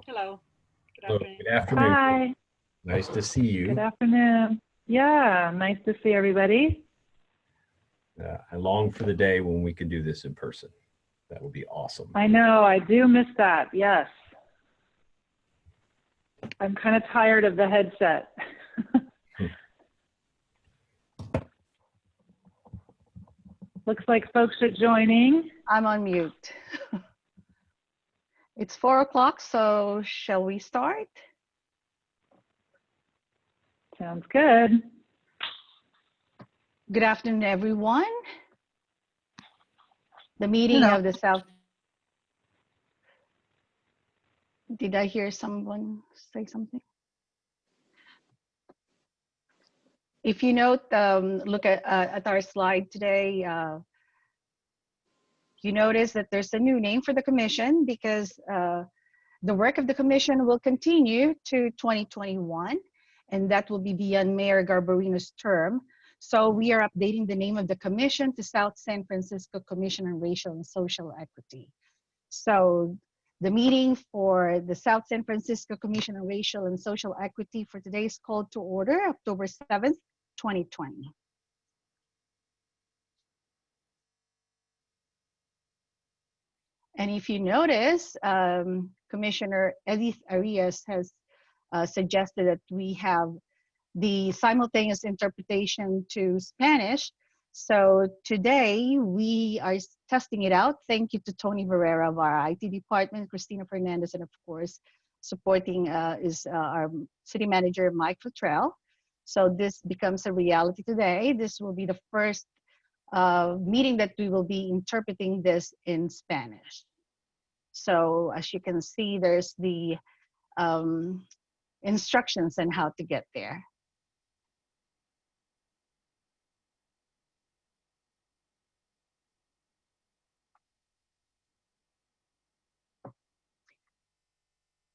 Hello. Good Hello. afternoon. Good afternoon. Hi. Nice to see you. Good afternoon. Yeah, nice to see everybody. I long for the day when we can do this in person. That would be awesome. I know, I do miss that, yes. I'm kind of tired of the headset. Looks like folks are joining. I'm on mute. It's 4 o'clock, so shall we start? Sounds good. Good afternoon, everyone. The meeting of the South. Did I hear someone say something? If you note, look at our slide today, you notice that there's a new name for the commission because the work of the commission will continue to 2021, and that will be beyond Mayor Garbarino's term. So we are updating the name of the commission to South San Francisco Commission on Racial and Social Equity. So the meeting for the South San Francisco Commission on Racial and Social Equity for today is called to order October 7th, 2020. And if you notice, Commissioner Edith Arias has suggested that we have the simultaneous interpretation to Spanish. So today we are testing it out. Thank you to Tony Barrera of our IT department, Christina Fernandez, and of course, supporting is our city manager, Mike Futrell. So this becomes a reality today. This will be the first meeting that we will be interpreting this in Spanish. So as you can see, there's the instructions on how to get there.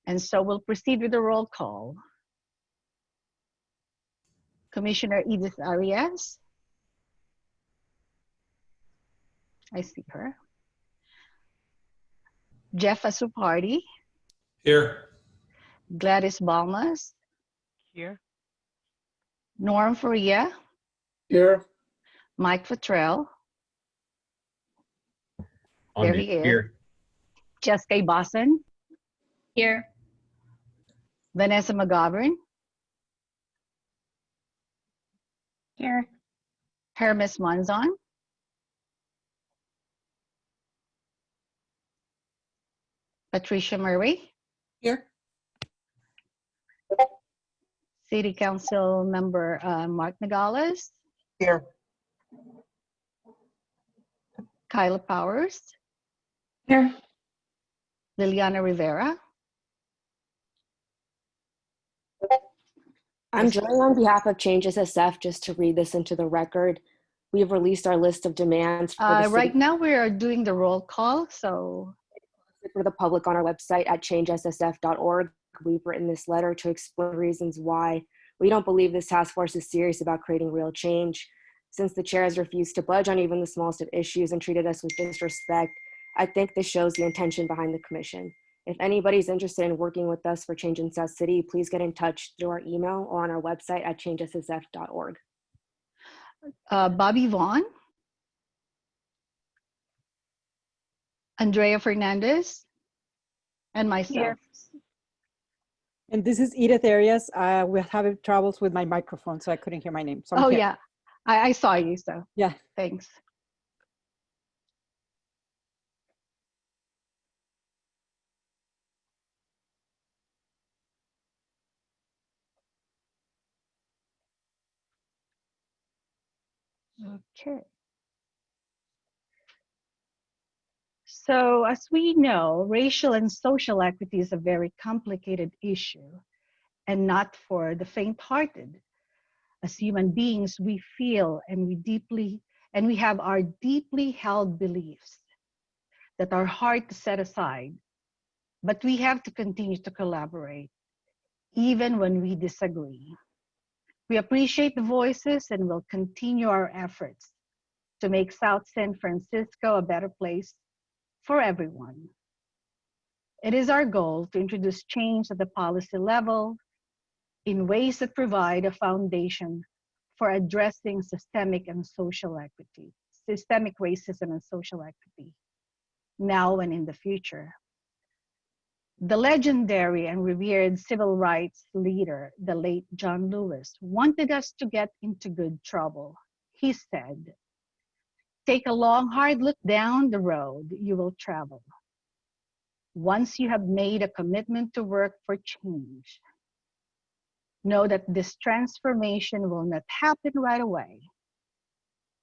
And so we'll proceed with the roll call. Commissioner Edith Arias. I see her. Jeff Asupardi. Here. Gladys Balmas. Here. Norm Faria. Here. Mike Futrell. On He is. here. Jessica Bosson. Here. Vanessa McGovern. Here. Hermes Monzon. Patricia Murray. Here. City Council Member Mark Nogales. Here. Kyla Powers. Here. Liliana Rivera. I'm joining on behalf of Change SSF just to read this into the record. We have released our list of demands for the Right now we are doing the roll call, so. For the public on our website at changeSSF.org. We've written this letter to explain reasons why we don't believe this task force is serious about creating real change. Since the chair has refused to budge on even the smallest of issues and treated us with disrespect, I think this shows the intention behind the commission. If anybody's interested in working with us for change in South City, please get in touch through our email or on our website at changeSSF.org. Bobby Vaughn. Andrea Fernandez. And myself. Here. And this is Edith Arias. We're having troubles with my microphone, so I couldn't hear my name. So Oh, yeah. I saw you, so. Yeah. Thanks. Okay. So as we know, racial and social equity is a very complicated issue and not for the faint-hearted. As human beings, we feel and we have our deeply held beliefs that are hard to set aside, but we have to continue to collaborate, even when we disagree. We appreciate the voices and will continue our efforts to make South San Francisco a better place for everyone. It is our goal to introduce change at the policy level in ways that provide a foundation for addressing systemic racism and social equity, now and in the future. The legendary and revered civil rights leader, the late John Lewis, wanted us to get into good trouble. He said, "Take a long, hard look down the road you will travel. Once you have made a commitment to work for change, know that this transformation will not happen right away.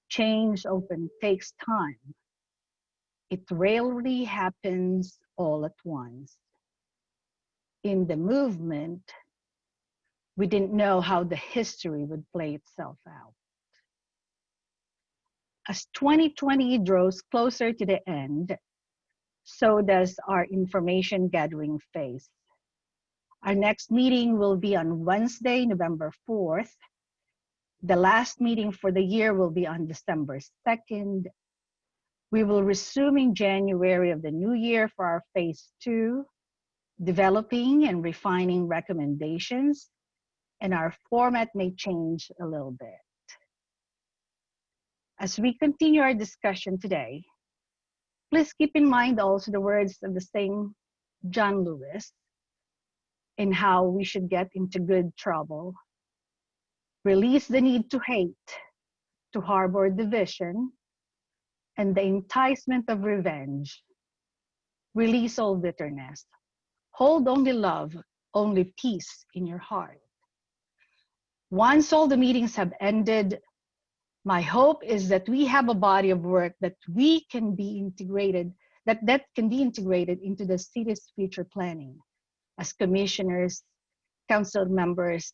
Change often takes time. It rarely happens all at once. In the movement, we didn't know how the history would play itself out." As 2020 draws closer to the end, so does our information gathering phase. Our next meeting will be on Wednesday, November 4th. The last meeting for the year will be on December 2nd. We will resume in January of the new year for our phase 2, developing and refining recommendations, and our format may change a little bit. As we continue our discussion today, please keep in mind also the words of the same John Lewis in how we should get into good trouble. Release the need to hate, to harbor division, and the enticement of revenge. Release all bitterness. Hold only love, only peace in your heart. Once all the meetings have ended, my hope is that we have a body of work that can be integrated into the city's future planning. As commissioners, council members,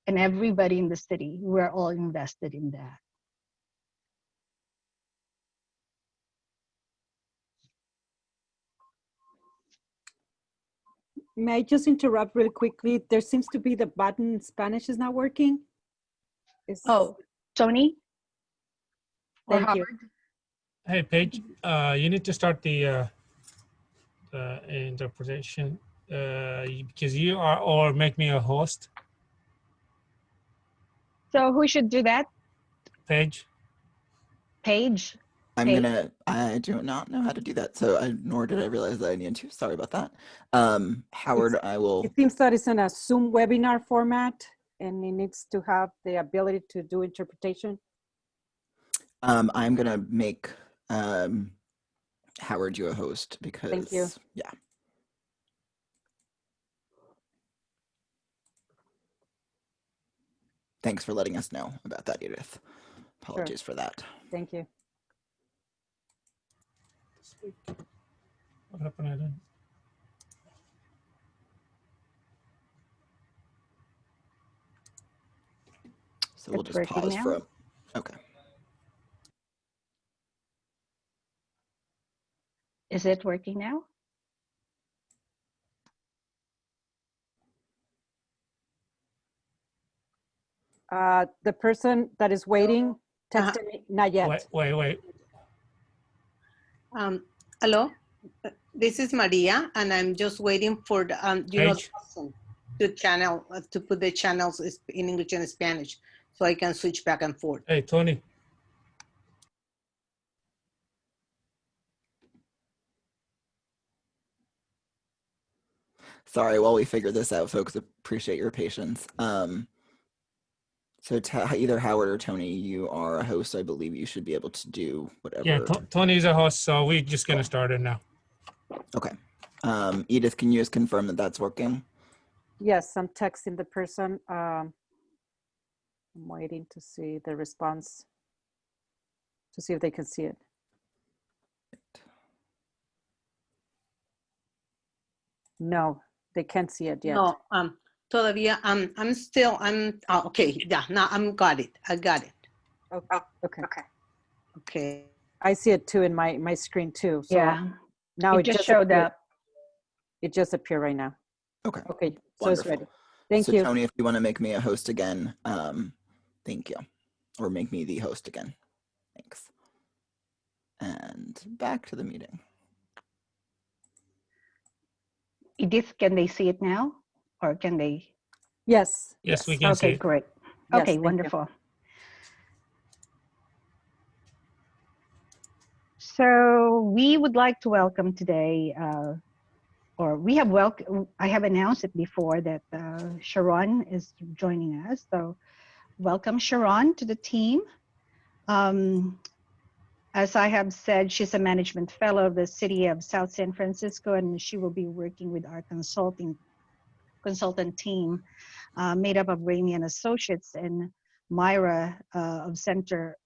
and everybody in the city, we're all invested in that. May I just interrupt really quickly? There seems to be the button in Spanish is not working. Oh, Tony? Or Thank you. Howard? Hey, Paige, you need to start the interpretation because you are, or make me a host. So who should do that? Paige. Paige? I do not know how to do that, nor did I realize that I needed to. Sorry about that. Howard, It seems that it's in a Zoom webinar format and it needs to have the ability to do interpretation. I'm gonna make Howard you a host because, thank you. Yeah. Thanks for letting us know about that, Edith. Apologies for that. Thank you. What happened? I don't. So we'll just pause for a. Okay. Is it working now? The person that is waiting texted me, not yet. Wait. Hello, this is Maria, and I'm just waiting for the channel to put the channels in English and Spanish, so I can switch back and forth. Hey, Tony. Sorry, while we figure this out, folks, appreciate your patience. So either Howard or Tony, you are a host. I believe you should be able to do whatever. Yeah, Tony's a host, so we're just going to start it now. Okay. Edith, can you just confirm that that's working? Yes, I'm texting the person. I'm waiting to see the response to see if they can see it. No, they can't see it yet. No, todavía, okay, yeah, now I got it. Okay. I see it too in my screen too. So yeah. Now it just showed up. It just appeared right now. Okay. Okay. So Wonderful. it's ready. Thank you. Tony, if you want to make me a host again, thank you. Or make me the host again. Thanks. And back to the meeting. Edith, can they see it now? Or can they? Yes. Yes, we can see Okay, it. great. Yes, Okay, thank you. wonderful. So we would like to welcome today, or we have I have announced it before that Sharon is joining us. So welcome Sharon to the team. As I have said, she's a management fellow of the City of South San Francisco, and she will be working with our consultant team made up of Rainey and Associates and Myra of Center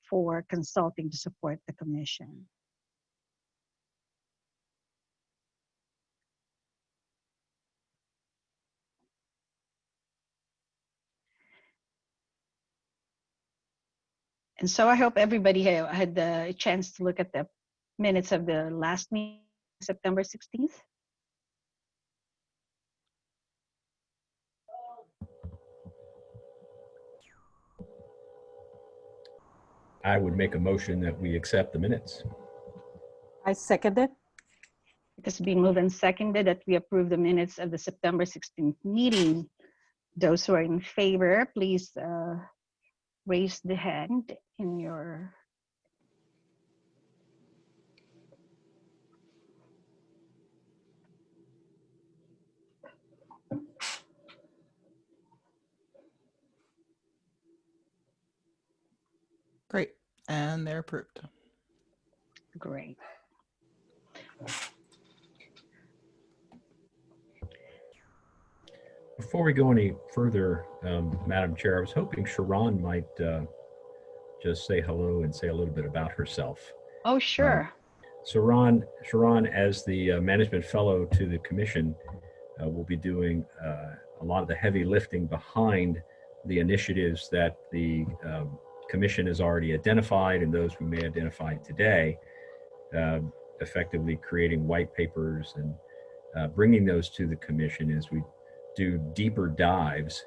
for Consulting to support the commission. And so I hope everybody had the chance to look at the minutes of the last meeting, September 16th. I would make a motion that we accept the minutes. I second it. It has been moved and seconded that we approve the minutes of the September 16th meeting. Those who are in favor, please raise the hand in your. Great. And they're approved. Great. Before we go any further, Madam Chair, I was hoping Sharon might just say hello and say a little bit about herself. Oh, sure. Sharon, as the management fellow to the commission, will be doing a lot of the heavy lifting behind the initiatives that the commission has already identified and those we may identify today, effectively creating white papers and bringing those to the commission as we do deeper dives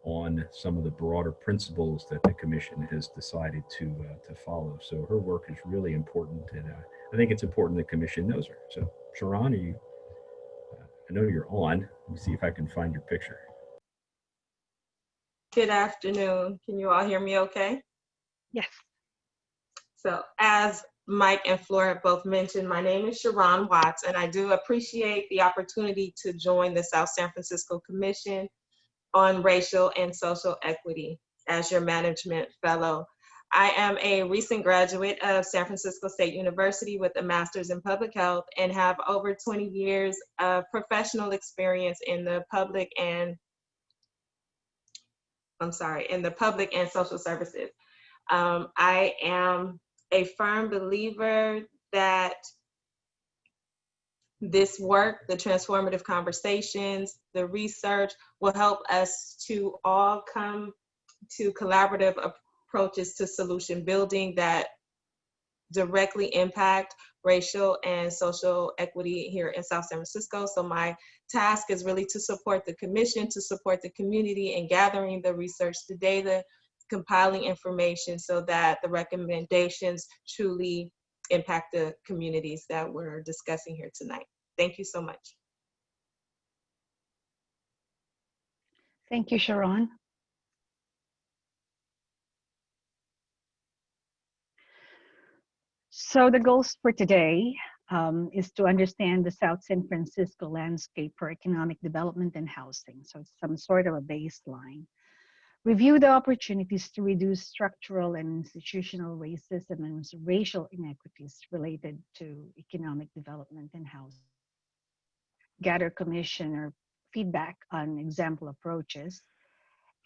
on some of the broader principles that the commission has decided to follow. So her work is really important, and I think it's important the commission knows her. So Sharon, are you? I know you're on. Let me see if I can find your picture. Good afternoon. Can you all hear me okay? Yes. So as Mike and Flora both mentioned, my name is Sharon Watts, and I do appreciate the opportunity to join the South San Francisco Commission on Racial and Social Equity as your management fellow. I am a recent graduate of San Francisco State University with a master's in public health and have over 20 years of professional experience in the public and social services. I am a firm believer that this work, the transformative conversations, the research will help us to all come to collaborative approaches to solution building that directly impact racial and social equity here in South San Francisco. So my task is really to support the commission, to support the community in gathering the research, the data, compiling information so that the recommendations truly impact the communities that we're discussing here tonight. Thank you so much. Thank you, Sharon. So the goals for today is to understand the South San Francisco landscape for economic development and housing. So it's some sort of a baseline. Review the opportunities to reduce structural and institutional racism and racial inequities related to economic development and housing. Gather commissioner feedback on example approaches.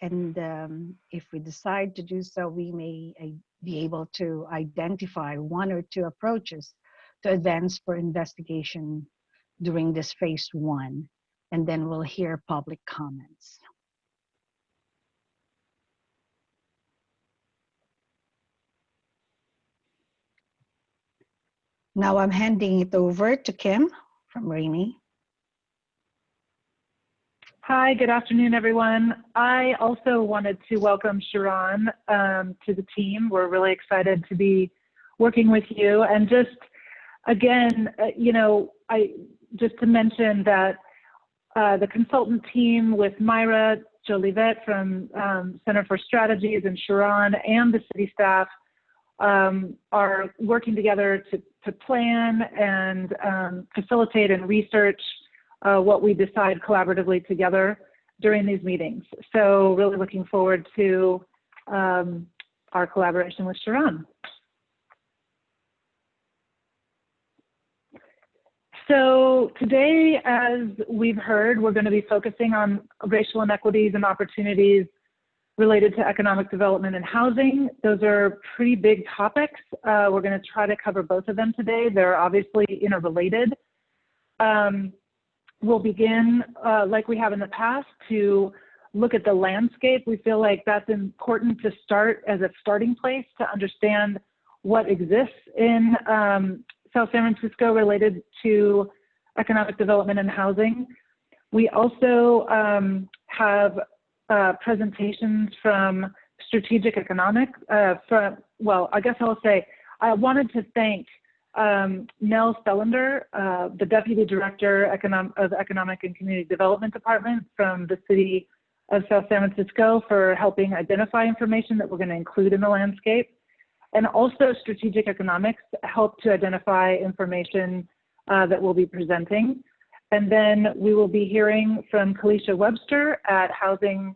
And if we decide to do so, we may be able to identify one or two approaches to advance for investigation during this phase one. And then we'll hear public comments. Now I'm handing it over to Kim from Rainey. Hi, good afternoon, everyone. I also wanted to welcome Sharon to the team. We're really excited to be working with you. And just, again, you know, just to mention that the consultant team with Myra Jolivet from Center for Strategies and Sharon and the city staff are working together to plan and facilitate and research what we decide collaboratively together during these meetings. So really looking forward to our collaboration with Sharon. So today, as we've heard, we're going to be focusing on racial inequities and opportunities related to economic development and housing. Those are pretty big topics. We're going to try to cover both of them today. They're obviously interrelated. We'll begin, like we have in the past, to look at the landscape. We feel like that's important to start as a starting place to understand what exists in South San Francisco related to economic development and housing. We also have presentations from strategic economic, well, I guess I'll say, I wanted to thank Nell Stellander, the Deputy Director of Economic and Community Development Department from the City of South San Francisco, for helping identify information that we're going to include in the landscape. And also strategic economics help to identify information that we'll be presenting. And then we will be hearing from Kalisha Webster at Housing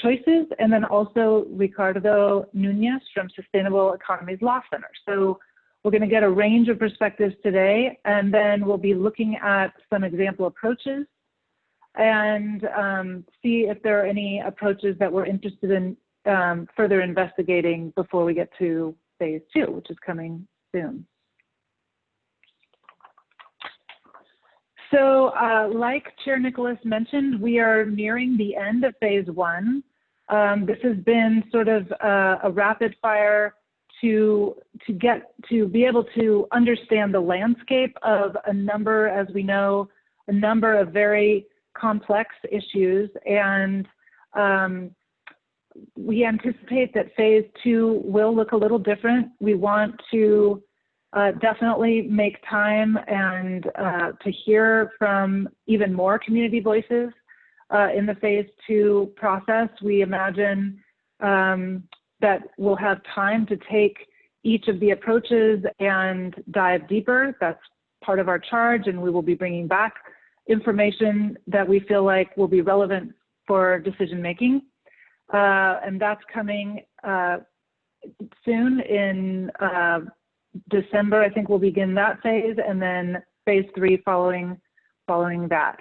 Choices, and then also Ricardo Nunez from Sustainable Economies Law Center. So we're going to get a range of perspectives today, and then we'll be looking at some example approaches and see if there are any approaches that we're interested in further investigating before we get to phase 2, which is coming soon. So like Chair Nicholas mentioned, we are nearing the end of phase 1. This has been sort of a rapid fire to be able to understand the landscape of a number, as we know, a number of very complex issues. And we anticipate that phase 2 will look a little different. We want to definitely make time and to hear from even more community voices in the phase 2 process. We imagine that we'll have time to take each of the approaches and dive deeper. That's part of our charge, and we will be bringing back information that we feel like will be relevant for decision making. And that's coming soon in December. I think we'll begin that phase, and then phase 3 following that.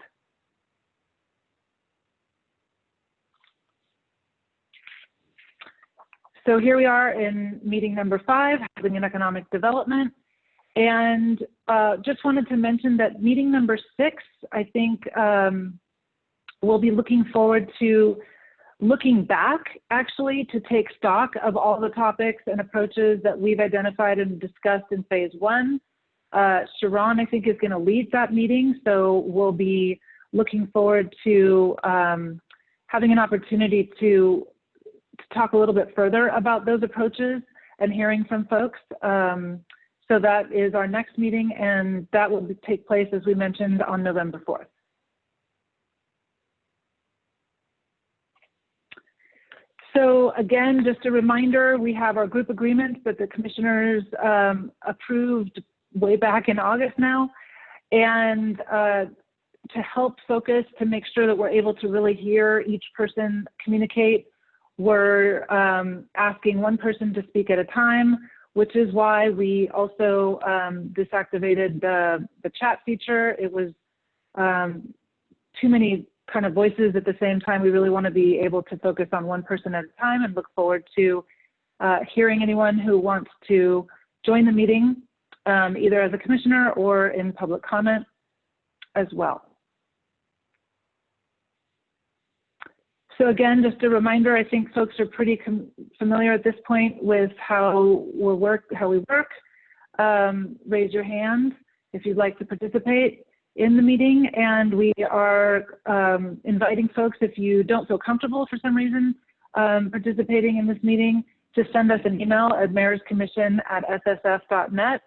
So here we are in meeting number 5, Housing and Economic Development. And just wanted to mention that meeting number 6, I think we'll be looking forward to looking back, actually, to take stock of all the topics and approaches that we've identified and discussed in phase 1. Sharon, I think, is going to lead that meeting, so we'll be looking forward to having an opportunity to talk a little bit further about those approaches and hearing from folks. So that is our next meeting, and that will take place, as we mentioned, on November 4th. So again, just a reminder, we have our group agreement that the commissioners approved way back in August now. And to help focus, to make sure that we're able to really hear each person communicate, we're asking one person to speak at a time, which is why we also deactivated the chat feature. It was too many kind of voices at the same time. We really want to be able to focus on one person at a time, and look forward to hearing anyone who wants to join the meeting, either as a commissioner or in public comment as well. So again, just a reminder, I think folks are pretty familiar at this point with how we work. Raise your hand if you'd like to participate in the meeting, and we are inviting folks, if you don't feel comfortable for some reason participating in this meeting, to send us an email at mayorscommission@ssf.net,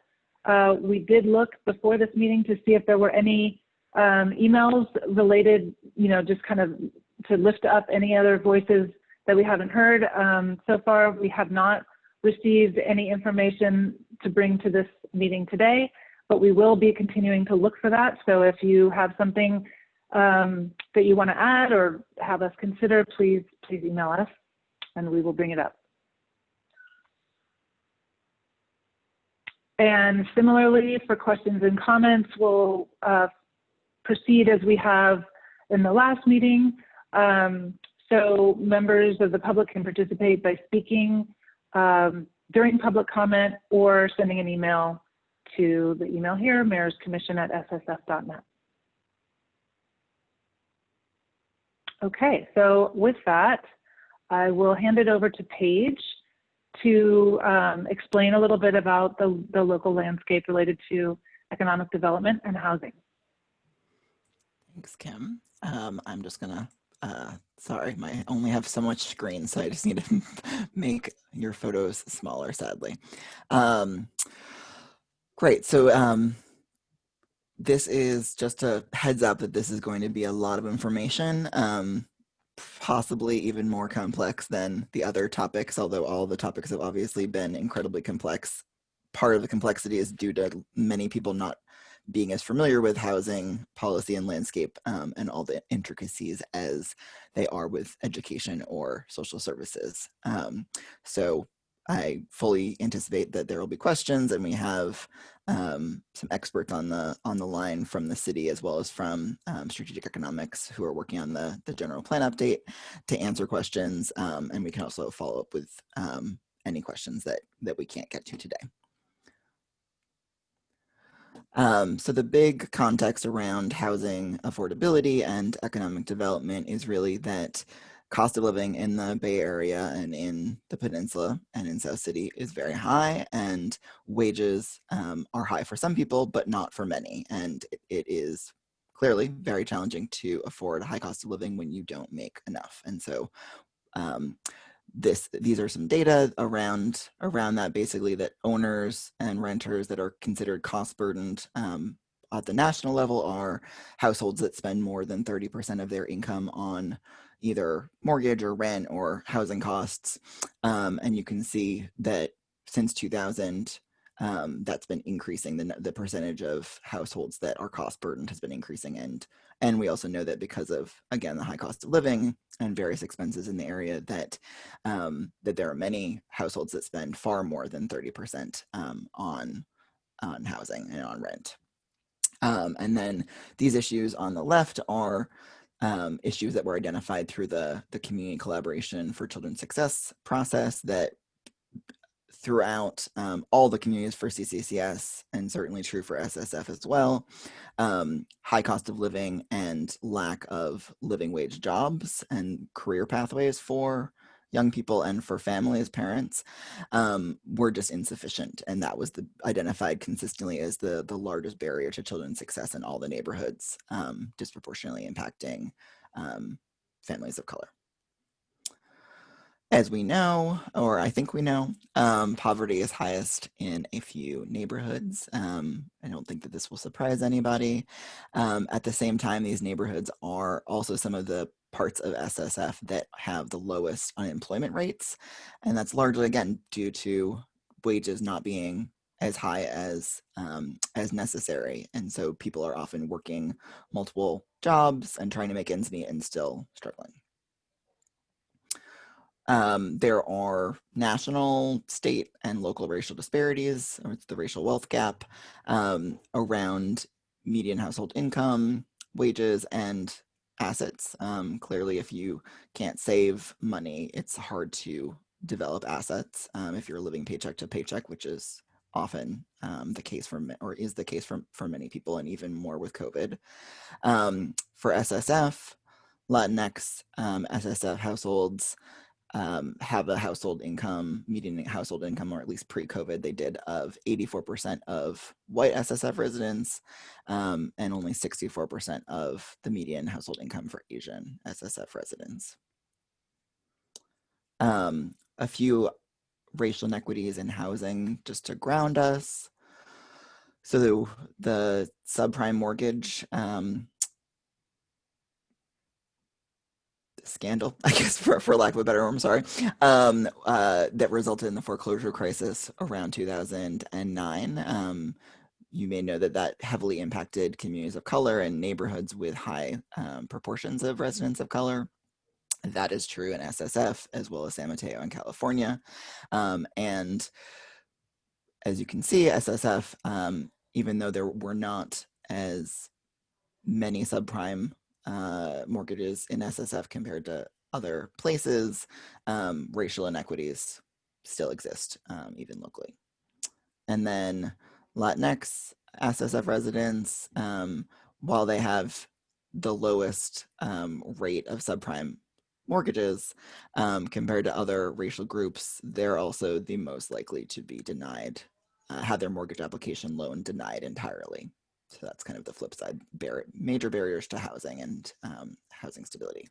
We did look before this meeting to see if there were any emails related, just kind of to lift up any other voices that we haven't heard. So far, we have not received any information to bring to this meeting today, but we will be continuing to look for that. So if you have something that you want to add or have us consider, please email us and we will bring it up. And similarly, for questions and comments, we'll proceed as we have in the last meeting. So members of the public can participate by speaking during public comment or sending an email to the email here, mayorscommission@ssf.net. Okay, so with that, I will hand it over to Paige to explain a little bit about the local landscape related to economic development and housing. Thanks, Kim. I'm just gonna, sorry, I only have so much screen, so I just need to make your photos smaller, sadly. Great, so this is just a heads up that this is going to be a lot of information, possibly even more complex than the other topics, although all the topics have obviously been incredibly complex. Part of the complexity is due to many people not being as familiar with housing policy and landscape and all the intricacies as they are with education or social services. So I fully anticipate that there will be questions, and we have some experts on the line from the city as well as from strategic economics who are working on the general plan update to answer questions, and we can also follow up with any questions that we can't get to today. So the big context around housing affordability and economic development is really that cost of living in the Bay Area and in the peninsula and in South City is very high, and wages are high for some people, but not for many. And it is clearly very challenging to afford a high cost of living when you don't make enough. And so these are some data around that, basically, that owners and renters that are considered cost burdened at the national level are households that spend more than 30% of their income on either mortgage or rent or housing costs. And you can see that since 2000, that's been increasing. The percentage of households that are cost burdened has been increasing. And we also know that because of, again, the high cost of living and various expenses in the area, that there are many households that spend far more than 30% on housing and on rent. And then these issues on the left are issues that were identified through the Community Collaboration for Children's Success process that throughout all the communities for CCCS, and certainly true for SSF as well, high cost of living and lack of living wage jobs and career pathways for young people and for families, parents, were just insufficient. And that was identified consistently as the largest barrier to children's success in all the neighborhoods, disproportionately impacting families of color. As we know, or I think we know, poverty is highest in a few neighborhoods. I don't think that this will surprise anybody. At the same time, these neighborhoods are also some of the parts of SSF that have the lowest unemployment rates. And that's largely, again, due to wages not being as high as necessary. And so people are often working multiple jobs and trying to make ends meet and still struggling. There are national, state, and local racial disparities, or it's the racial wealth gap, around median household income, wages, and assets. Clearly, if you can't save money, it's hard to develop assets if you're living paycheck to paycheck, which is often the case is the case for many people, and even more with COVID. For SSF, Latinx SSF households have a household income, median household income, or at least pre-COVID they did, of 84% of white SSF residents, and only 64% of the median household income for Asian SSF residents. A few racial inequities in housing, just to ground us. So the subprime mortgage scandal, I guess, for lack of a better term, sorry, that resulted in the foreclosure crisis around 2009. You may know that that heavily impacted communities of color and neighborhoods with high proportions of residents of color. That is true in SSF as well as San Mateo in California. And as you can see, SSF, even though there were not as many subprime mortgages in SSF compared to other places, racial inequities still exist, even locally. And then Latinx SSF residents, while they have the lowest rate of subprime mortgages compared to other racial groups, they're also the most likely to be denied, have their mortgage application loan denied entirely. So that's kind of the flip side, major barriers to housing and housing stability.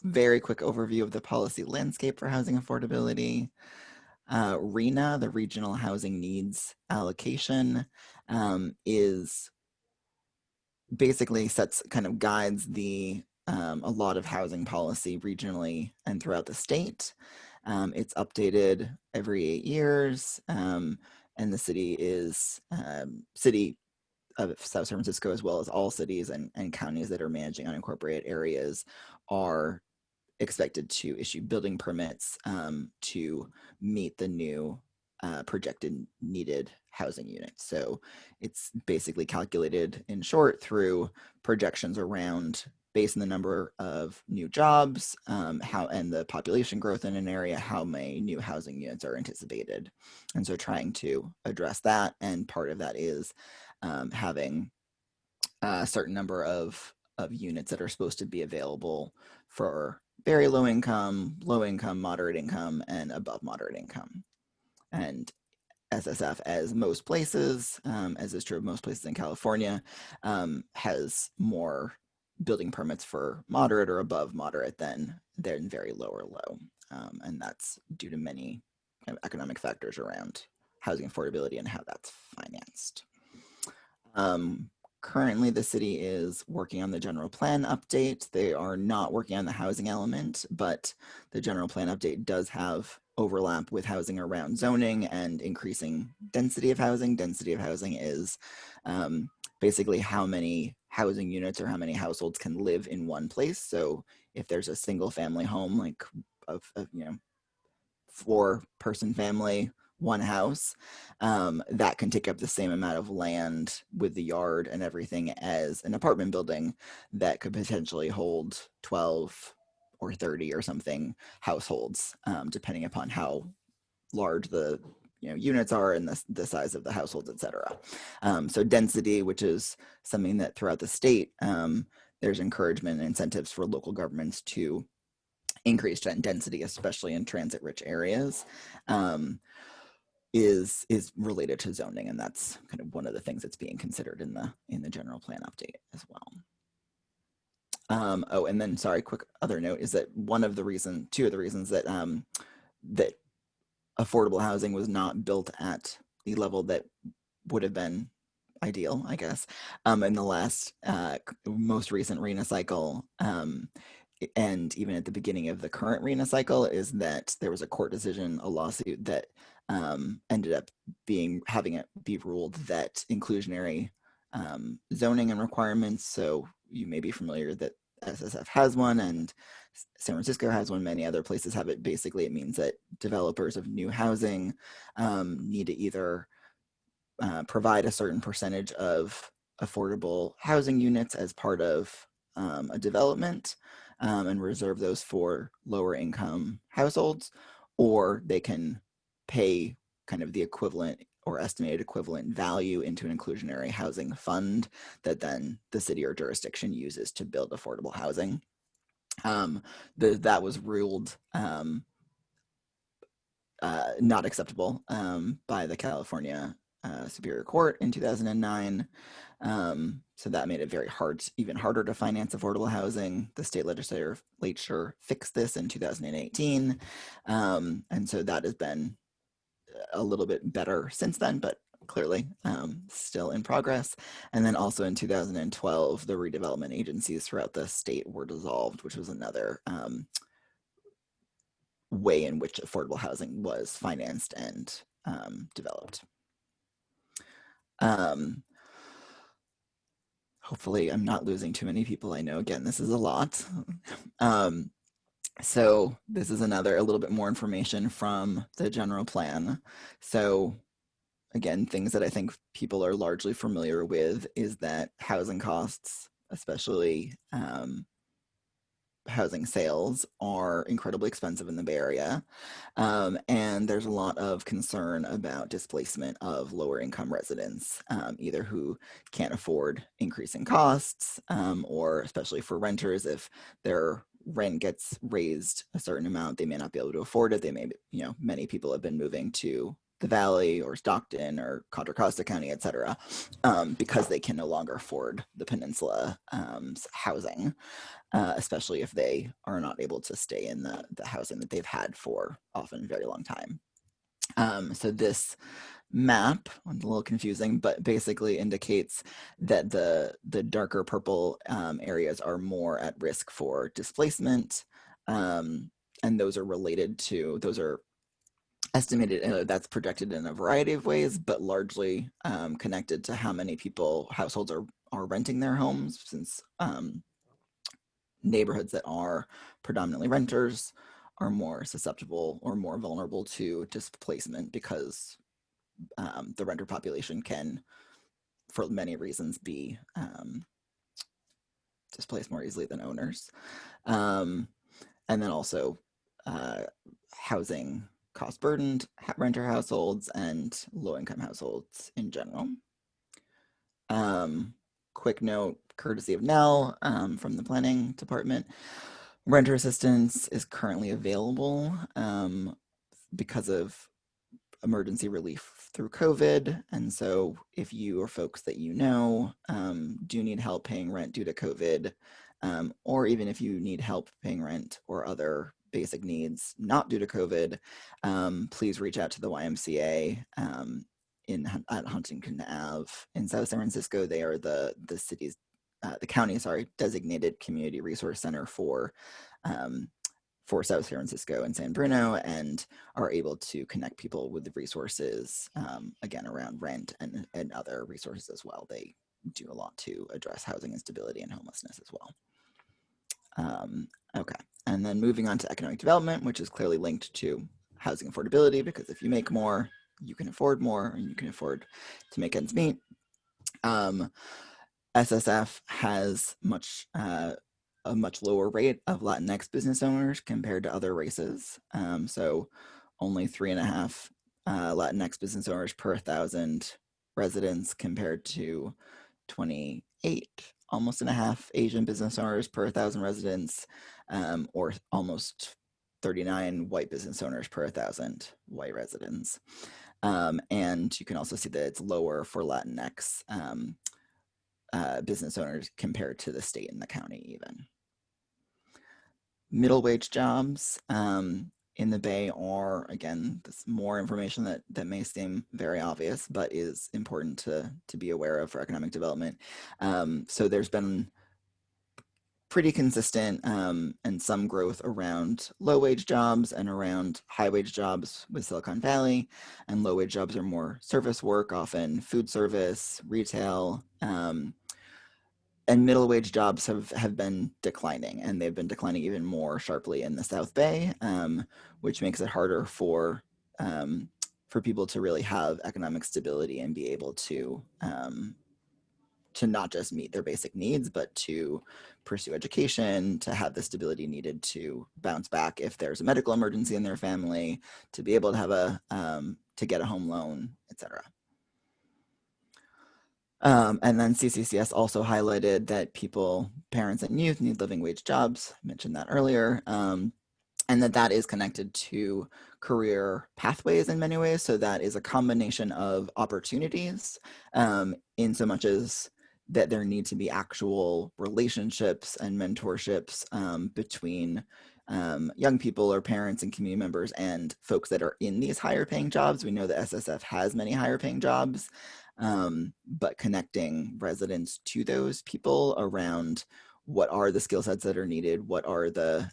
Very quick overview of the policy landscape for housing affordability. RHNA, the Regional Housing Needs Allocation, is basically guides a lot of housing policy regionally and throughout the state. It's updated every 8 years, and the city of South San Francisco, as well as all cities and counties that are managing unincorporated areas, are expected to issue building permits to meet the new projected needed housing units. So it's basically calculated in short through projections around, based on the number of new jobs, how and the population growth in an area, how many new housing units are anticipated. And so trying to address that, and part of that is having a certain number of units that are supposed to be available for very low income, moderate income, and above moderate income. And SSF, as most places, as is true of most places in California, has more building permits for moderate or above moderate than very low or low. And that's due to many economic factors around housing affordability and how that's financed. Currently, the city is working on the general plan update. They are not working on the housing element, but the general plan update does have overlap with housing around zoning and increasing density of housing. Density of housing is basically how many housing units or how many households can live in one place. So if there's a single family home, like of 4-person family, one house, that can take up the same amount of land with the yard and everything as an apartment building that could potentially hold 12 or 30 or something households, depending upon how large the units are and the size of the households, etc. So density, which is something that throughout the state, there's encouragement and incentives for local governments to increase density, especially in transit-rich areas, is related to zoning, and that's kind of one of the things that's being considered in the general plan update as well. Oh, and then sorry, quick other note is that two of the reasons that that affordable housing was not built at the level that would have been ideal, I guess, in the last most recent RHNA cycle, and even at the beginning of the current RHNA cycle, is that there was a court decision, a lawsuit that ended up having it be ruled that inclusionary zoning and requirements. So you may be familiar that SSF has one and San Francisco has one, many other places have it. Basically, it means that developers of new housing need to either provide a certain percentage of affordable housing units as part of a development and reserve those for lower income households, or they can pay kind of the equivalent or estimated equivalent value into an inclusionary housing fund that then the city or jurisdiction uses to build affordable housing. That was ruled not acceptable by the California Superior Court in 2009. So that made it even harder to finance affordable housing. The state legislature fixed this in 2018. And so that has been a little bit better since then, but clearly still in progress. And then also in 2012, the redevelopment agencies throughout the state were dissolved, which was another way in which affordable housing was financed and developed. Hopefully I'm not losing too many people. I know, again, this is a lot. So this is a little bit more information from the general plan. So again, things that I think people are largely familiar with is that housing costs, especially housing sales, are incredibly expensive in the Bay Area. And there's a lot of concern about displacement of lower income residents, either who can't afford increasing costs, or especially for renters, if their rent gets raised a certain amount, they may not be able to afford it. They may, many people have been moving to the Valley or Stockton or Contra Costa County, et cetera, because they can no longer afford the peninsula housing. Especially if they are not able to stay in the housing that they've had for often a very long time. So this map, it's a little confusing, but basically indicates that the darker purple areas are more at risk for displacement. And those are estimated, that's projected in a variety of ways, but largely connected to how many households are renting their homes, since neighborhoods that are predominantly renters are more susceptible or more vulnerable to displacement, because the renter population can, for many reasons, be displaced more easily than owners. And then also housing cost burdened renter households and low income households in general. Quick note, courtesy of Nell from the planning department, renter assistance is currently available because of emergency relief through COVID. And so if you or folks that you know do need help paying rent due to COVID, or even if you need help paying rent or other basic needs not due to COVID, please reach out to the YMCA at Huntington Ave in South San Francisco. They are the county's designated community resource center for South San Francisco and San Bruno, and are able to connect people with the resources, again, around rent and other resources as well. They do a lot to address housing instability and homelessness as well. Okay, and then moving on to economic development, which is clearly linked to housing affordability, because if you make more, you can afford more, and you can afford to make ends meet. SSF has a much lower rate of Latinx business owners compared to other races. So only 3.5 Latinx business owners per 1,000 residents, compared to 28, almost and a half Asian business owners per 1,000 residents, or almost 39 white business owners per 1,000 white residents. And you can also see that it's lower for Latinx business owners compared to the state and the county even. Middle wage jobs in the Bay are, again, this more information that may seem very obvious, but is important to be aware of for economic development. So there's been pretty consistent and some growth around low wage jobs and around high wage jobs with Silicon Valley. And low wage jobs are more service work, often food service, retail, and middle wage jobs have been declining, and they've been declining even more sharply in the South Bay, which makes it harder for people to really have economic stability and be able to not just meet their basic needs, but to pursue education, to have the stability needed to bounce back if there's a medical emergency in their family, to be able to have to get a home loan, etc. And then CCCS also highlighted that parents and youth need living wage jobs. I mentioned that earlier. And that is connected to career pathways in many ways. So that is a combination of opportunities, in so much as that there need to be actual relationships and mentorships between young people or parents and community members and folks that are in these higher paying jobs. We know that SSF has many higher paying jobs, but connecting residents to those people around what are the skill sets that are needed, what are the,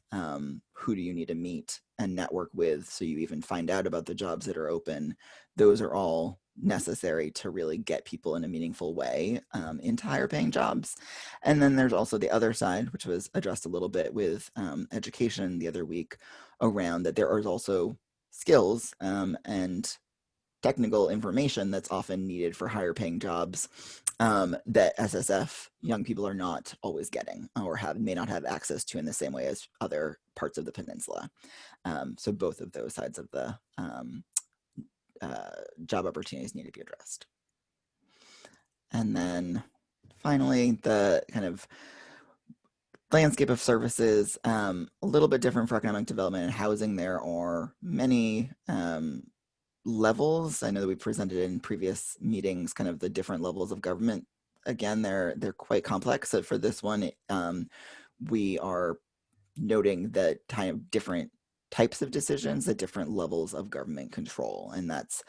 who do you need to meet and network with so you even find out about the jobs that are open. Those are all necessary to really get people in a meaningful way into higher paying jobs. And then there's also the other side, which was addressed a little bit with education the other week, around that there are also skills and technical information that's often needed for higher paying jobs that SSF young people are not always getting or may not have access to in the same way as other parts of the peninsula. So both of those sides of the job opportunities need to be addressed. And then finally, the kind of landscape of services, a little bit different for economic development and housing. There are many levels. I know that we presented in previous meetings kind of the different levels of government. Again, they're quite complex. So for this one, we are noting that kind of different types of decisions at different levels of government control. And that's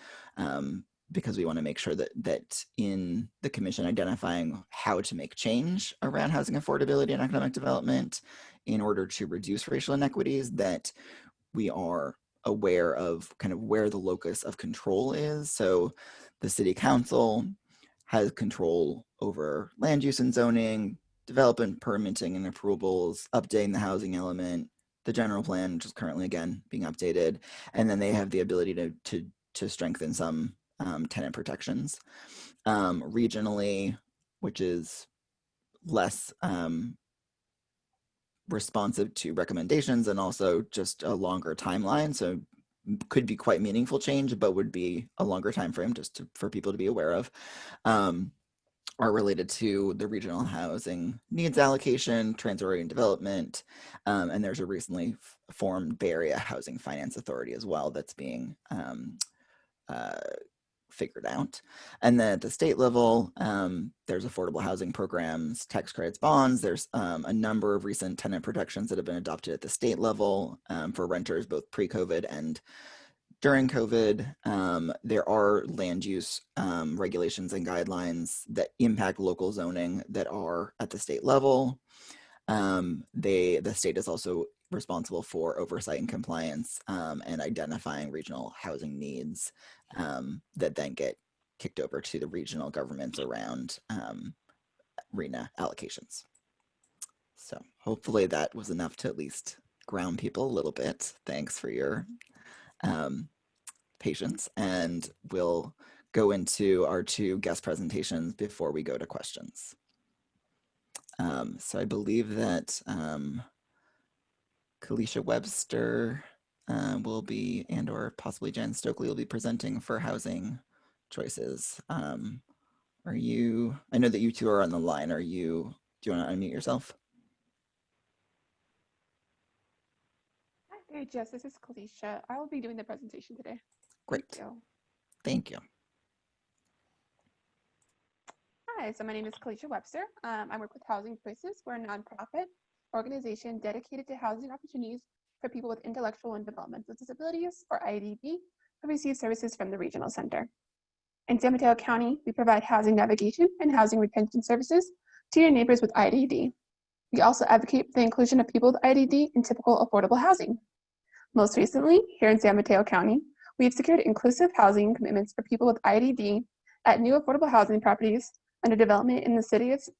because we want to make sure that in the commission identifying how to make change around housing affordability and economic development in order to reduce racial inequities, that we are aware of kind of where the locus of control is. So the city council has control over land use and zoning, development, permitting and approvals, updating the housing element, the general plan, which is currently again being updated, and then they have the ability to strengthen some tenant protections. Regionally, which is less responsive to recommendations and also just a longer timeline, so could be quite meaningful change, but would be a longer time frame just for people to be aware of, are related to the regional housing needs allocation, transit-oriented development, and there's a recently formed Bay Area Housing Finance Authority as well that's being figured out. And then at the state level, there's affordable housing programs, tax credits, bonds. There's a number of recent tenant protections that have been adopted at the state level for renters, both pre-COVID and during COVID. There are land use regulations and guidelines that impact local zoning that are at the state level. The state is also responsible for oversight and compliance and identifying regional housing needs that then get kicked over to the regional governments around RENA allocations. So hopefully that was enough to at least ground people a little bit. Thanks for your patience, and we'll go into our two guest presentations before we go to questions. So I believe that Kalisha Webster will be, and or possibly Jen Stokely will be presenting for housing choices. Are you, I know that you two are on the line. Do you want to unmute yourself? Hi, Jess, this is Kalisha. I will be doing the presentation today. Great. Thank you. Hi, so my name is Kalisha Webster. I work with Housing Choices. We're a nonprofit organization dedicated to housing opportunities for people with intellectual and developmental disabilities, or IDD, who receive services from the regional center. In San Mateo County, we provide housing navigation and housing retention services to your neighbors with IDD. We also advocate for the inclusion of people with IDD in typical affordable housing. Most recently, here in San Mateo County, we have secured inclusive housing commitments for people with IDD at new affordable housing properties under development in the cities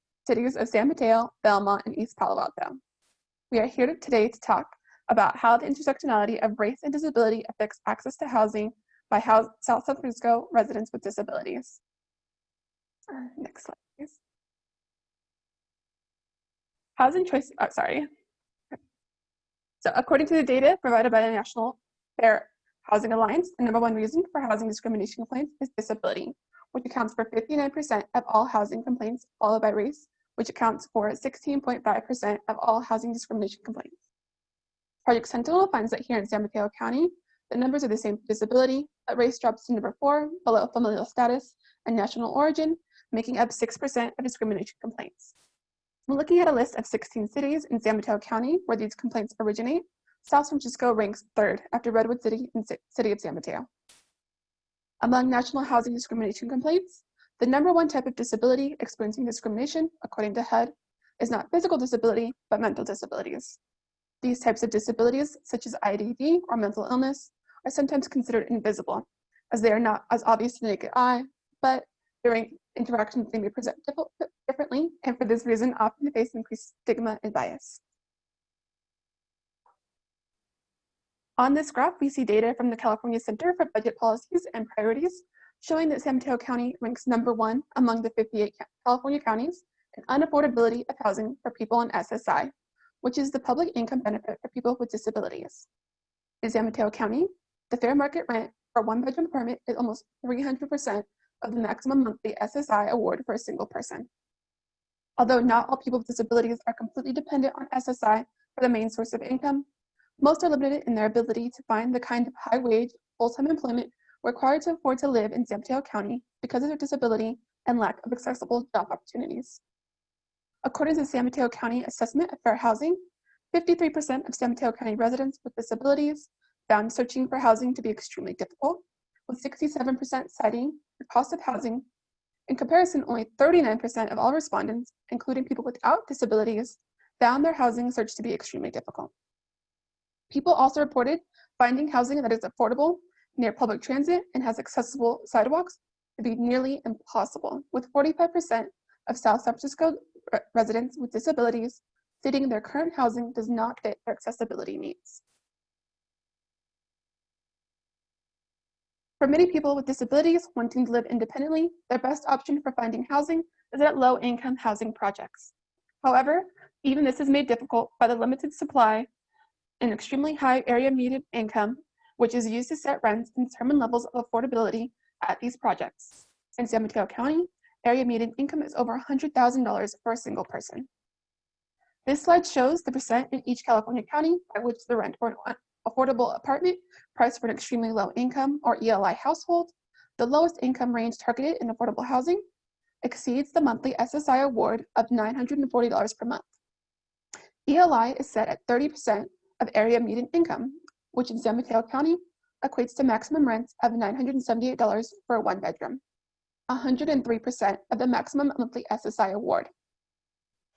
of San Mateo, Belmont, and East Palo Alto. We are here today to talk about how the intersectionality of race and disability affects access to housing by South San Francisco residents with disabilities. Next slide, please. Housing choice, So according to the data provided by the National Fair Housing Alliance, the #1 reason for housing discrimination complaints is disability, which accounts for 59% of all housing complaints, followed by race, which accounts for 16.5% of all housing discrimination complaints. Project Sentinel finds that here in San Mateo County, the numbers are the same for disability, but race drops to #4, below familial status and national origin, making up 6% of discrimination complaints. We're looking at a list of 16 cities in San Mateo County where these complaints originate. South San Francisco ranks 3rd after Redwood City and City of San Mateo. Among national housing discrimination complaints, the #1 type of disability experiencing discrimination, according to HUD, is not physical disability, but mental disabilities. These types of disabilities, such as IDD or mental illness, are sometimes considered invisible, as they are not as obvious to the naked eye, but during interactions they may present differently, and for this reason often face increased stigma and bias. On this graph, we see data from the California Center for Budget Policies and Priorities, showing that San Mateo County ranks #1 among the 58 California counties in unaffordability of housing for people on SSI, which is the public income benefit for people with disabilities. In San Mateo County, the fair market rent for a 1-bedroom apartment is almost 300% of the maximum monthly SSI award for a single person. Although not all people with disabilities are completely dependent on SSI for the main source of income, most are limited in their ability to find the kind of high-wage, full-time employment required to afford to live in San Mateo County because of their disability and lack of accessible job opportunities. According to the San Mateo County Assessment of Fair Housing, 53% of San Mateo County residents with disabilities found searching for housing to be extremely difficult, with 67% citing the cost of housing. In comparison, only 39% of all respondents, including people without disabilities, found their housing search to be extremely difficult. People also reported finding housing that is affordable, near public transit, and has accessible sidewalks to be nearly impossible, with 45% of South San Francisco residents with disabilities stating their current housing does not fit their accessibility needs. For many people with disabilities wanting to live independently, their best option for finding housing is at low-income housing projects. However, even this is made difficult by the limited supply and extremely high area median income, which is used to set rents and determine levels of affordability at these projects. In San Mateo County, area median income is over $100,000 for a single person. This slide shows the percent in each California county by which the rent for an affordable apartment priced for an extremely low income or ELI household, the lowest income range targeted in affordable housing, exceeds the monthly SSI award of $940 per month. ELI is set at 30% of area median income, which in San Mateo County equates to maximum rents of $978 for a 1-bedroom, 103% of the maximum monthly SSI award.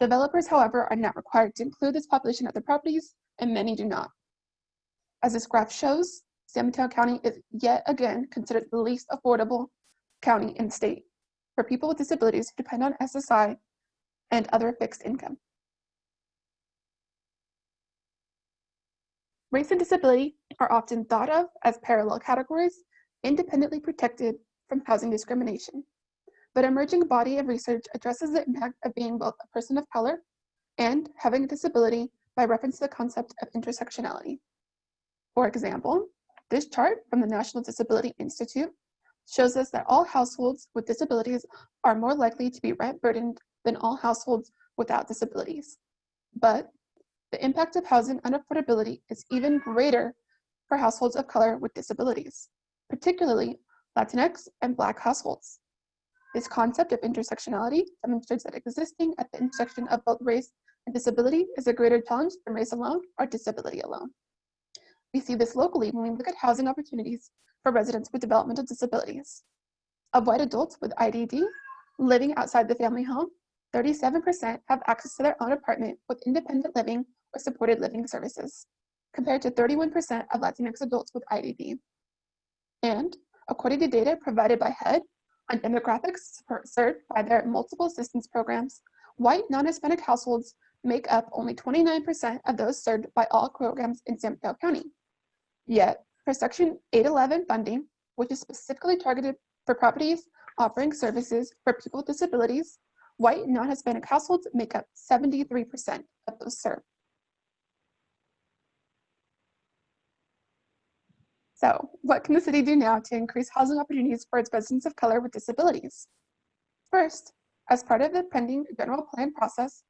Developers, however, are not required to include this population of their properties, and many do not. As this graph shows, San Mateo County is yet again considered the least affordable county in the state for people with disabilities who depend on SSI and other fixed income. Race and disability are often thought of as parallel categories, independently protected from housing discrimination. But an emerging body of research addresses the impact of being both a person of color and having a disability by reference to the concept of intersectionality. For example, this chart from the National Disability Institute shows us that all households with disabilities are more likely to be rent burdened than all households without disabilities. But the impact of housing unaffordability is even greater for households of color with disabilities, particularly Latinx and Black households. This concept of intersectionality demonstrates that existing at the intersection of both race and disability is a greater challenge than race alone or disability alone. We see this locally when we look at housing opportunities for residents with developmental disabilities. Of white adults with IDD living outside the family home, 37% have access to their own apartment with independent living or supported living services, compared to 31% of Latinx adults with IDD. And according to data provided by HUD on demographics served by their multiple assistance programs, white non-Hispanic households make up only 29% of those served by all programs in San Mateo County. Yet, for Section 811 funding, which is specifically targeted for properties offering services for people with disabilities, white non-Hispanic households make up 73% of those served. So, what can the city do now to increase housing opportunities for its residents of color with disabilities? First, as part of the pending general plan process,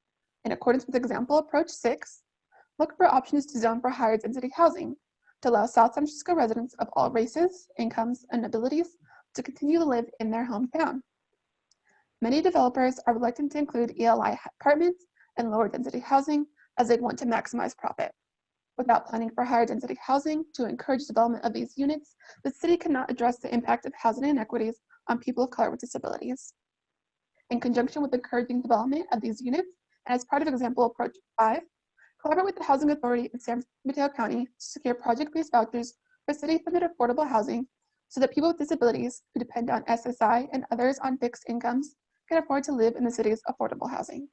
in accordance with Example Approach 6, look for options to zone for higher density housing to allow South San Francisco residents of all races, incomes, and abilities to continue to live in their hometown. Many developers are reluctant to include ELI apartments and lower density housing as they want to maximize profit. Without planning for higher density housing to encourage development of these units, the city cannot address the impact of housing inequities on people of color with disabilities. In conjunction with encouraging development of these units, and as part of Example Approach 5, collaborate with the Housing Authority in San Mateo County to secure project-based vouchers for city-funded affordable housing so that people with disabilities who depend on SSI and others on fixed incomes can afford to live in the city's affordable housing.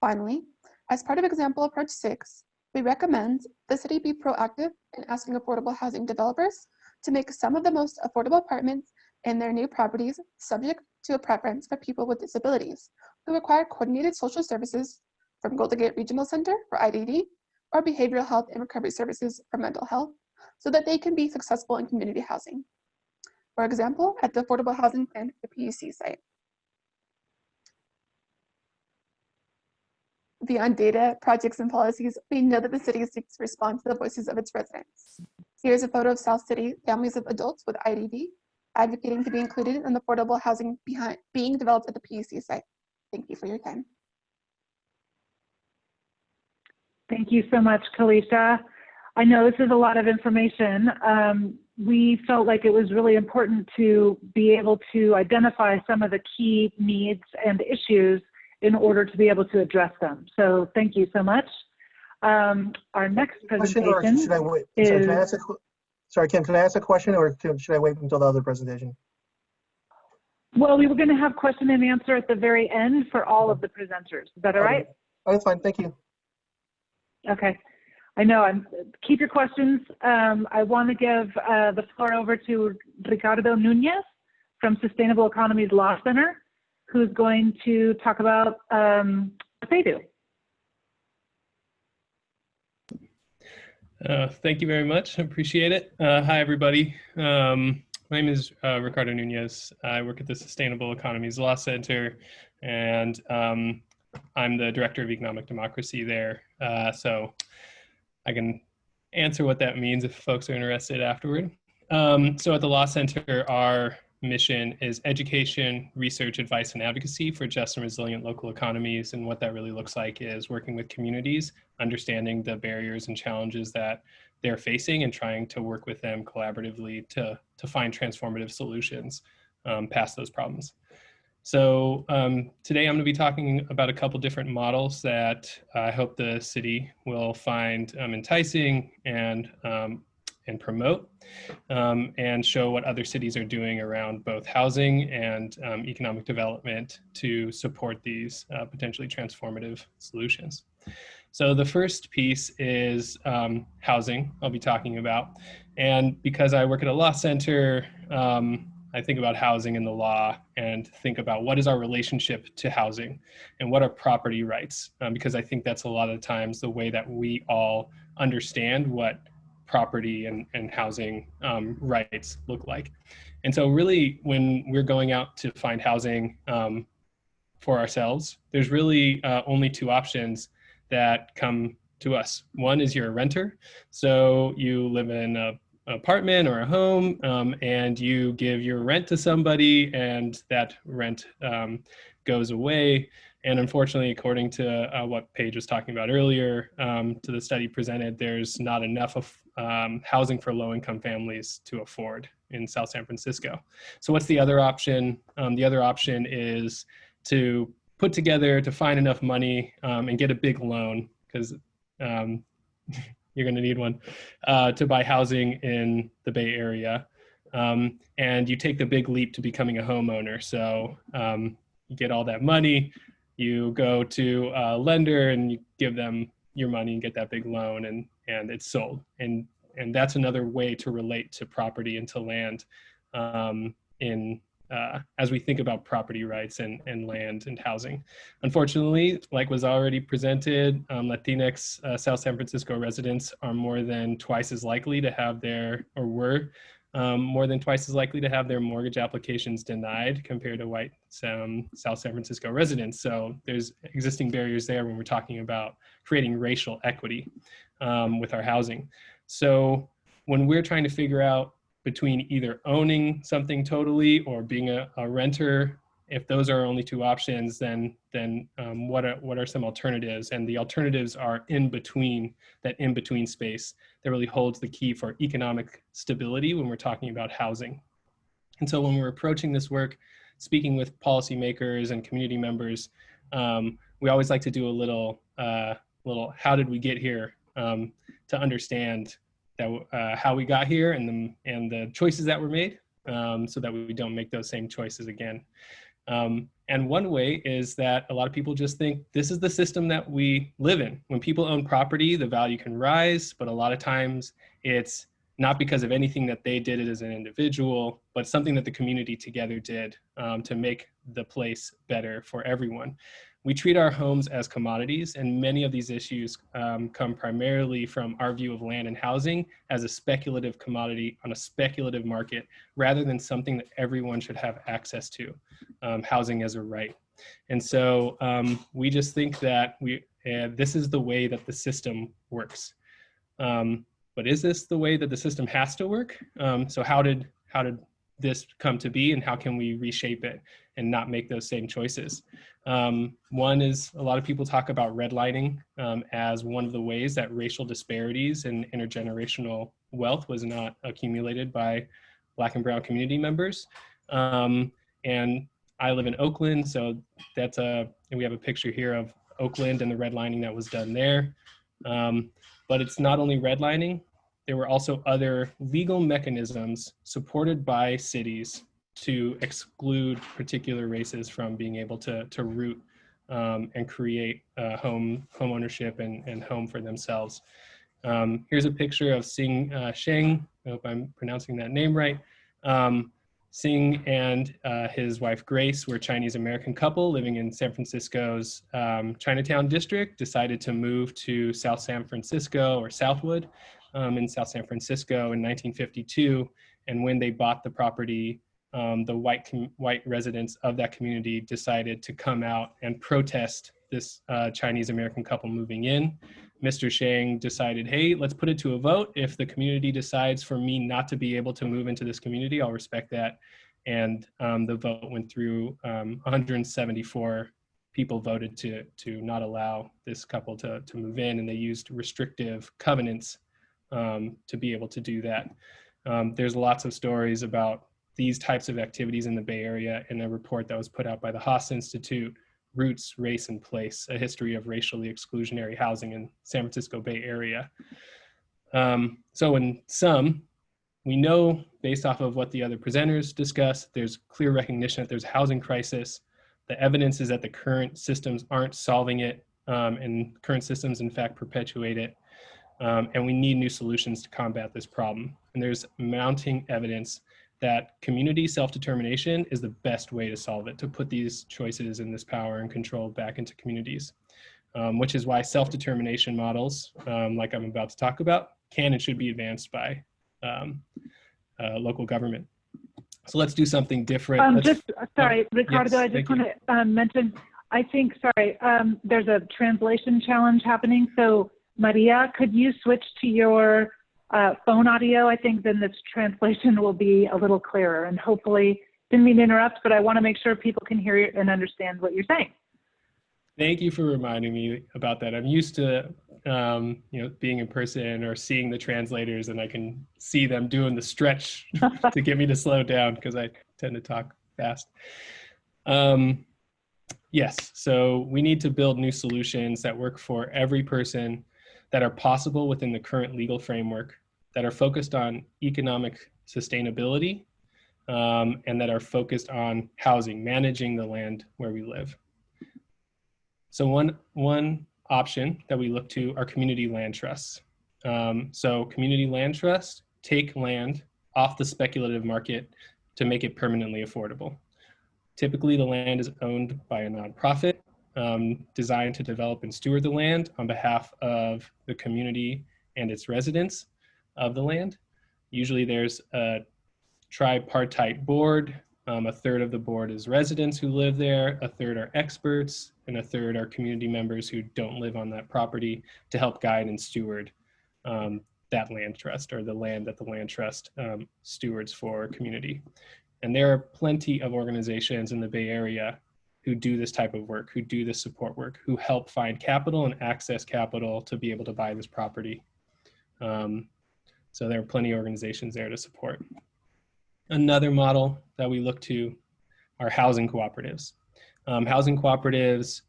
Finally, as part of Example Approach 6, we recommend the city be proactive in asking affordable housing developers to make some of the most affordable apartments in their new properties subject to a preference for people with disabilities who require coordinated social services from Golden Gate Regional Center for IDD or behavioral health and recovery services for mental health so that they can be successful in community housing. For example, at the Affordable Housing Plan for the PUC site. Beyond data, projects, and policies, we know that the city seeks to respond to the voices of its residents. Here's a photo of South City families of adults with IDD advocating to be included in the affordable housing being developed at the PUC site. Thank you for your time. Thank you so much, Kalisha. I know this is a lot of information. We felt like it was really important to be able to identify some of the key needs and issues in order to be able to address them. So thank you so much. Our next presentation should I wait? is... Sorry, Kim, can I ask a question or should I wait until the other presentation? Well, we were going to have question and answer at the very end for all of the presenters. Is that all right? Oh, that's fine. Thank you. Okay. I know. Keep your questions. I want to give the floor over to Ricardo Nunez from Sustainable Economies Law Center, who's going to talk about what they do. Thank you very much. I appreciate it. Hi, everybody. My name is Ricardo Nunez. I work at the Sustainable Economies Law Center, and I'm the Director of Economic Democracy there. So I can answer what that means if folks are interested afterward. So at the Law Center, our mission is education, research, advice, and advocacy for just and resilient local economies. And what that really looks like is working with communities, understanding the barriers and challenges that they're facing and trying to work with them collaboratively to find transformative solutions past those problems. So today I'm going to be talking about a couple different models that I hope the city will find enticing and promote and show what other cities are doing around both housing and economic development to support these potentially transformative solutions. So the first piece is housing I'll be talking about. And because I work at a law center, I think about housing in the law and think about what is our relationship to housing and what are property rights, because I think that's a lot of times the way that we all understand what property and housing rights look like. And so really when we're going out to find housing for ourselves, there's really only two options that come to us. One is you're a renter. So you live in an apartment or a home and you give your rent to somebody and that rent goes away. And unfortunately, according to what Paige was talking about earlier, to the study presented, there's not enough of housing for low-income families to afford in South San Francisco. So what's the other option? The other option is to put together, to find enough money and get a big loan, because you're going to need one, to buy housing in the Bay Area. And you take the big leap to becoming a homeowner. So you get all that money, you go to a lender and you give them your money and get that big loan and it's sold. And that's another way to relate to property and to land as we think about property rights and land and housing. Unfortunately, like was already presented, Latinx South San Francisco residents are more than twice as likely to have more than twice as likely to have their mortgage applications denied compared to white South San Francisco residents. So there's existing barriers there when we're talking about creating racial equity with our housing. So when we're trying to figure out between either owning something totally or being a renter if those are only two options, then what are some alternatives? And the alternatives are in between, that in between space that really holds the key for economic stability when we're talking about housing. And so when we're approaching this work, speaking with policymakers and community members, we always like to do a little how did we get here, to understand that how we got here and the choices that were made, so that we don't make those same choices again. And one way is that a lot of people just think this is the system that we live in. When people own property, the value can rise, but a lot of times it's not because of anything that they did it as an individual, but something that the community together did to make the place better for everyone. We treat our homes as commodities, and many of these issues come primarily from our view of land and housing as a speculative commodity on a speculative market, rather than something that everyone should have access to, housing as a right. And so we just think that this is the way that the system works. But is this the way that the system has to work? So how did this come to be, and how can we reshape it and not make those same choices? One is, a lot of people talk about redlining as one of the ways that racial disparities and intergenerational wealth was not accumulated by Black and Brown community members. And I live in Oakland, so we have a picture here of Oakland and the redlining that was done there. But it's not only redlining. There were also other legal mechanisms supported by cities to exclude particular races from being able to root and create home ownership and home for themselves. Here's a picture of Sing Sheng, I hope I'm pronouncing that name right. Sing and his wife Grace were a Chinese American couple living in San Francisco's Chinatown district, decided to move to South San Francisco, or Southwood, in South San Francisco in 1952. And when they bought the property, the white residents of that community decided to come out and protest this Chinese American couple moving in. Mr. Sheng decided, hey, let's put it to a vote. If the community decides for me not to be able to move into this community, I'll respect that. And the vote went through. 174 people voted to not allow this couple to move in, and they used restrictive covenants to be able to do that. There's lots of stories about these types of activities in the Bay Area in a report that was put out by the Haas Institute, Roots, Race, and Place, a history of racially exclusionary housing in San Francisco Bay Area. So in sum, we know, based off of what the other presenters discussed, there's clear recognition that there's a housing crisis. The evidence is that the current systems aren't solving it, and current systems, in fact, perpetuate it. And we need new solutions to combat this problem. And there's mounting evidence that community self-determination is the best way to solve it, to put these choices and this power and control back into communities, which is why self-determination models, like I'm about to talk about, can and should be advanced by local government. So let's do something different. Sorry, Ricardo, yes, I just want to mention, I think, there's a translation challenge happening. So Maria, could you switch to your phone audio? I think then this translation will be a little clearer, and hopefully, didn't mean to interrupt, but I want to make sure people can hear you and understand what you're saying. Thank you for reminding me about that. I'm used to being in person or seeing the translators, and I can see them doing the stretch to get me to slow down because I tend to talk fast. Yes, so we need to build new solutions that work for every person, that are possible within the current legal framework, that are focused on economic sustainability, and that are focused on housing, managing the land where we live. So one option that we look to are community land trusts. So community land trusts take land off the speculative market to make it permanently affordable. Typically, the land is owned by a nonprofit designed to develop and steward the land on behalf of the community and its residents of the land. Usually there's a tripartite board. A third of the board is residents who live there, a third are experts, and a third are community members who don't live on that property to help guide and steward that land trust, or the land that the land trust stewards for community. And there are plenty of organizations in the Bay Area who do this type of work, who do this support work, who help find capital and access capital to be able to buy this property. So there are plenty of organizations there to support. Another model that we look to are housing cooperatives. Housing cooperatives,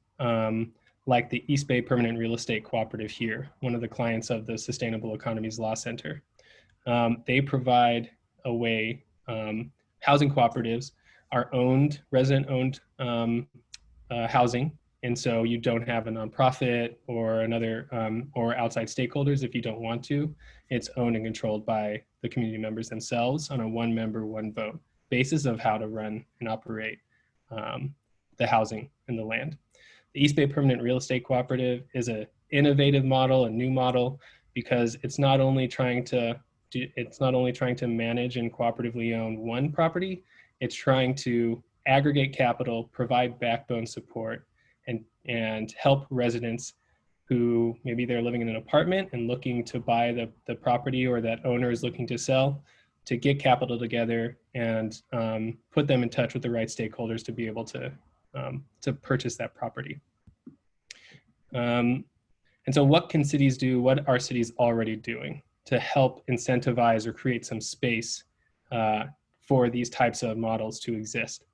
like the East Bay Permanent Real Estate Cooperative here, one of the clients of the Sustainable Economies Law Center. They provide a way, housing cooperatives are owned, resident-owned housing, and so you don't have a nonprofit or another or outside stakeholders if you don't want to. It's owned and controlled by the community members themselves on a one member, one vote basis of how to run and operate the housing and the land. The East Bay Permanent Real Estate Cooperative is an innovative model, a new model, because it's not only trying to manage and cooperatively own one property, it's trying to aggregate capital, provide backbone support, and help residents who maybe they're living in an apartment and looking to buy the property, or that owner is looking to sell, to get capital together and put them in touch with the right stakeholders to be able to purchase that property. And so what can cities do? What are cities already doing to help incentivize or create some space for these types of models to exist?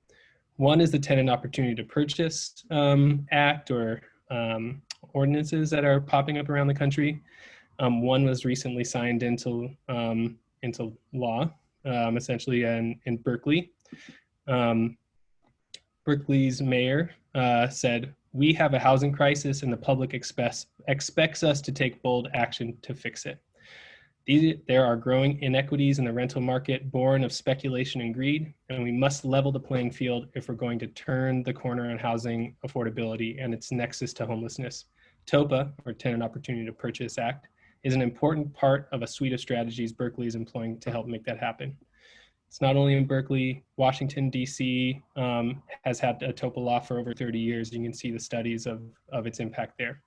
One is the Tenant Opportunity to Purchase Act, or ordinances that are popping up around the country. One was recently signed into law, essentially in Berkeley. Berkeley's mayor said, "We have a housing crisis and the public expects us to take bold action to fix it. There are growing inequities in the rental market born of speculation and greed, and we must level the playing field if we're going to turn the corner on housing affordability and its nexus to homelessness. TOPA, or Tenant Opportunity to Purchase Act, is an important part of a suite of strategies Berkeley is employing to help make that happen." It's not only in Berkeley. Washington, D.C. Has had a TOPA law for over 30 years. You can see the studies of its impact there.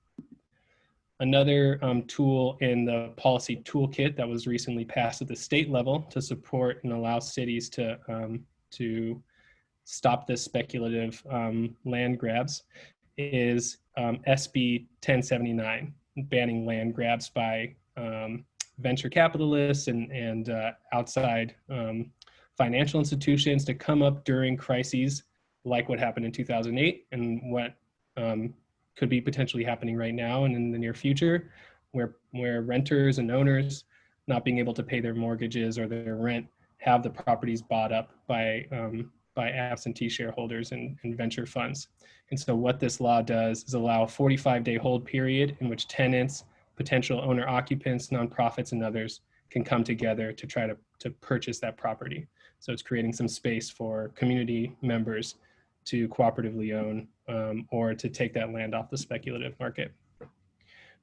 Another tool in the policy toolkit that was recently passed at the state level to support and allow cities to stop this speculative land grabs is SB 1079, banning land grabs by venture capitalists and outside financial institutions to come up during crises like what happened in 2008 and what could be potentially happening right now and in the near future, where renters and owners not being able to pay their mortgages or their rent have the properties bought up by absentee shareholders and venture funds. And so what this law does is allow a 45-day hold period in which tenants, potential owner occupants, nonprofits, and others can come together to try to purchase that property. So it's creating some space for community members to cooperatively own or to take that land off the speculative market.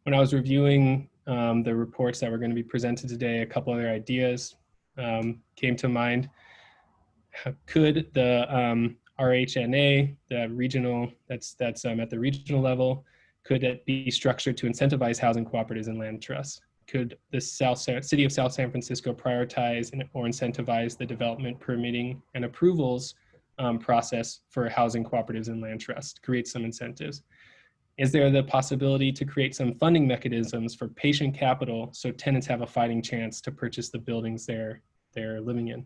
When I was reviewing the reports that were going to be presented today, a couple other ideas came to mind. Could the RHNA, the regional, that's at the regional level, could it be structured to incentivize housing cooperatives and land trusts? Could the city of South San Francisco prioritize or incentivize the development, permitting, and approvals process for housing cooperatives and land trusts, create some incentives? Is there the possibility to create some funding mechanisms for patient capital so tenants have a fighting chance to purchase the buildings they're living in?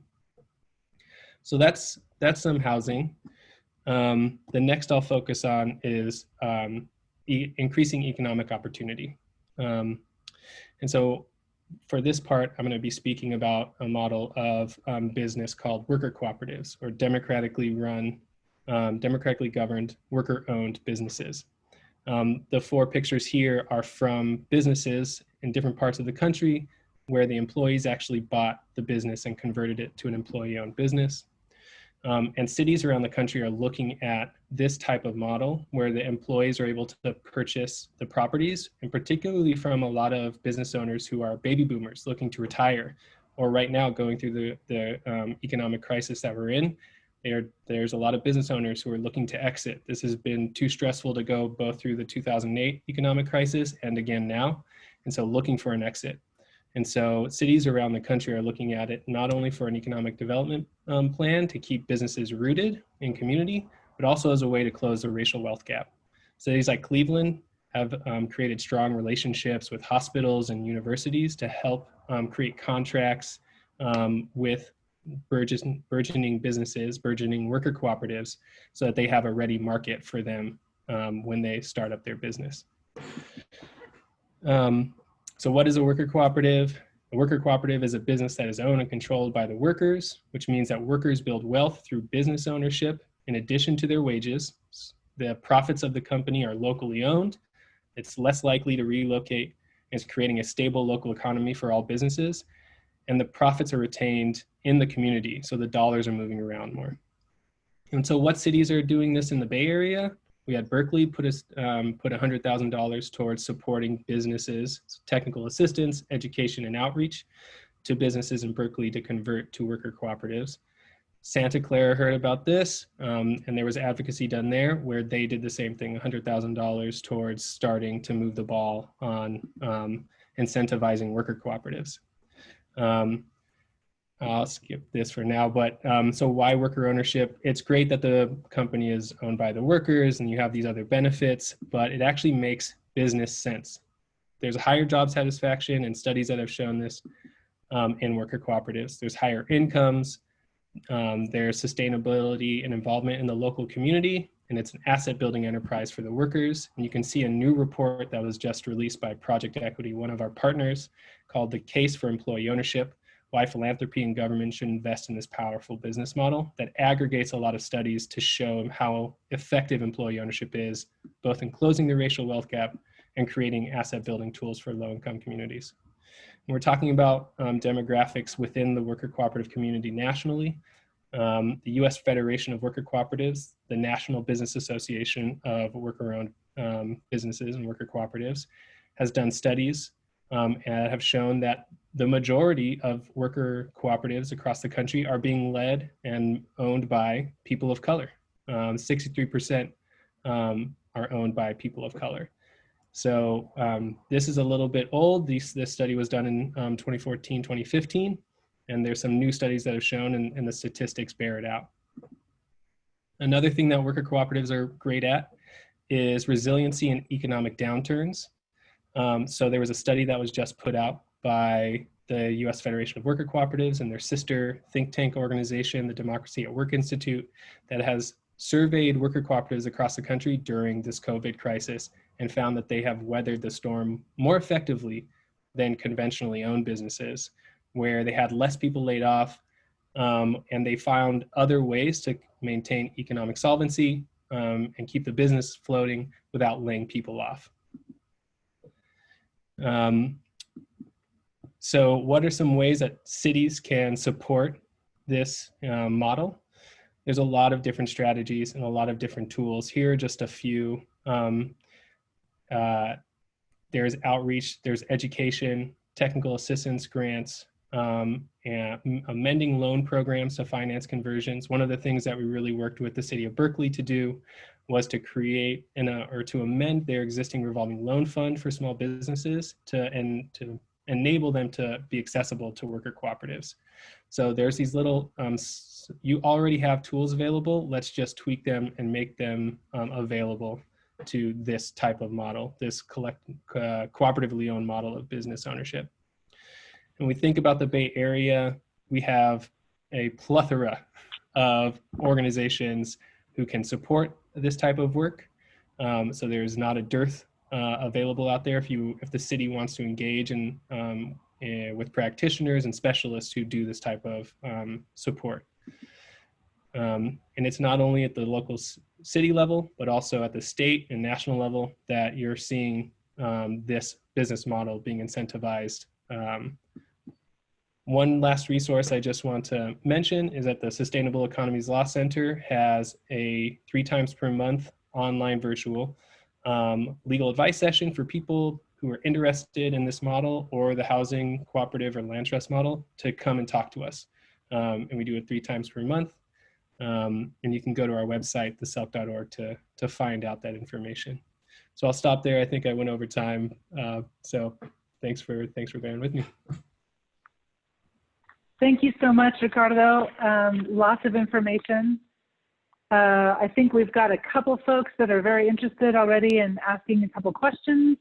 So that's some housing. The next I'll focus on is increasing economic opportunity. And so for this part, I'm going to be speaking about a model of business called worker cooperatives, or democratically governed, worker-owned businesses. The four pictures here are from businesses in different parts of the country where the employees actually bought the business and converted it to an employee-owned business. And cities around the country are looking at this type of model where the employees are able to purchase the properties, and particularly from a lot of business owners who are baby boomers looking to retire, or right now going through the economic crisis that we're in. There's a lot of business owners who are looking to exit. This has been too stressful to go both through the 2008 economic crisis and again now, and so looking for an exit. And so cities around the country are looking at it not only for an economic development plan to keep businesses rooted in community, but also as a way to close the racial wealth gap. Cities like Cleveland have created strong relationships with hospitals and universities to help create contracts with burgeoning businesses, burgeoning worker cooperatives, so that they have a ready market for them when they start up their business. So what is a worker cooperative? A worker cooperative is a business that is owned and controlled by the workers, which means that workers build wealth through business ownership in addition to their wages. The profits of the company are locally owned. It's less likely to relocate. It's creating a stable local economy for all businesses. And the profits are retained in the community, so the dollars are moving around more. And so what cities are doing this in the Bay Area? We had Berkeley put $100,000 towards supporting businesses, technical assistance, education, and outreach to businesses in Berkeley to convert to worker cooperatives. Santa Clara heard about this, and there was advocacy done there where they did the same thing, $100,000 towards starting to move the ball on incentivizing worker cooperatives. I'll skip this for now, but so why worker ownership? It's great that the company is owned by the workers and you have these other benefits, but it actually makes business sense. There's a higher job satisfaction and studies that have shown this in worker cooperatives. There's higher incomes, there's sustainability and involvement in the local community, and it's an asset building enterprise for the workers. And you can see a new report that was just released by Project Equity, one of our partners, called The Case for Employee Ownership: Why Philanthropy and Government Should Invest in This Powerful Business Model, that aggregates a lot of studies to show how effective employee ownership is, both in closing the racial wealth gap and creating asset building tools for low-income communities. And we're talking about demographics within the worker cooperative community nationally. The US Federation of Worker Cooperatives, the National Business Association of Worker-Owned Businesses and Worker Cooperatives, has done studies and have shown that the majority of worker cooperatives across the country are being led and owned by people of color. 63% are owned by people of color. So this is a little bit old. This study was done in 2014, 2015, and there's some new studies that have shown, and the statistics bear it out. Another thing that worker cooperatives are great at is resiliency in economic downturns. So there was a study that was just put out by the US Federation of Worker Cooperatives and their sister think tank organization, the Democracy at Work Institute, that has surveyed worker cooperatives across the country during this COVID crisis and found that they have weathered the storm more effectively than conventionally owned businesses, where they had less people laid off, and they found other ways to maintain economic solvency and keep the business floating without laying people off. So what are some ways that cities can support this model? There's a lot of different strategies and a lot of different tools. Here are just a few. There's outreach, there's education, technical assistance grants, and amending loan programs to finance conversions. One of the things that we really worked with the city of Berkeley to do was to create or to amend their existing revolving loan fund for small businesses to enable them to be accessible to worker cooperatives. So there's these little, you already have tools available, let's just tweak them and make them available to this type of model, this cooperatively owned model of business ownership. When we think about the Bay Area, we have a plethora of organizations who can support this type of work. So there's not a dearth available out there if the city wants to engage with practitioners and specialists who do this type of support. And it's not only at the local city level, but also at the state and national level that you're seeing this business model being incentivized. One last resource I just want to mention is that the Sustainable Economies Law Center has a 3 times per month online virtual legal advice session for people who are interested in this model or the housing cooperative or land trust model to come and talk to us. And we do it 3 times per month. And you can go to our website, theself.org, to find out that information. So I'll stop there. I think I went over time. So thanks for bearing with me. Thank you so much, Ricardo. Lots of information. I think we've got a couple folks that are very interested already in asking a couple questions.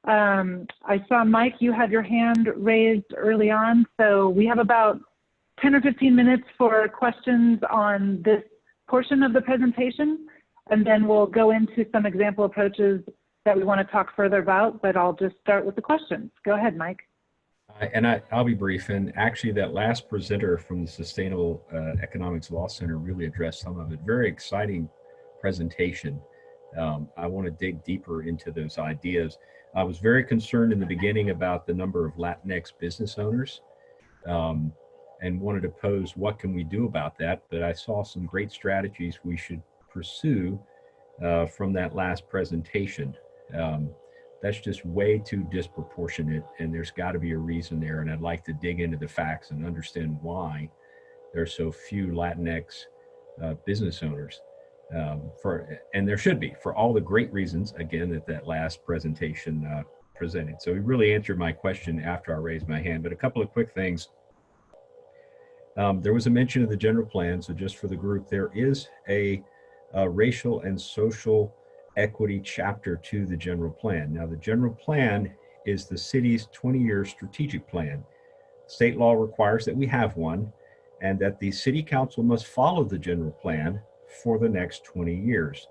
I saw, Mike, you had your hand raised early on, so we have about 10 or 15 minutes for questions on this portion of the presentation, and then we'll go into some example approaches that we want to talk further about, but I'll just start with the questions. Go ahead, Mike. I'll be brief. And actually, that last presenter from the Sustainable Economics Law Center really addressed some of it. Very exciting presentation. I want to dig deeper into those ideas. I was very concerned in the beginning about the number of Latinx business owners and wanted to pose what can we do about that. But I saw some great strategies we should pursue from that last presentation. That's just way too disproportionate, and there's got to be a reason there. And I'd like to dig into the facts and understand why there's so few Latinx business owners. And there should be, for all the great reasons, again, that last presentation presented. So he really answered my question after I raised my hand. But a couple of quick things. There was a mention of the general plan. So just for the group, there is a racial and social equity chapter to the general plan. Now, the general plan is the city's 20-year strategic plan. State law requires that we have one, and that the city council must follow the general plan for the next 20 years.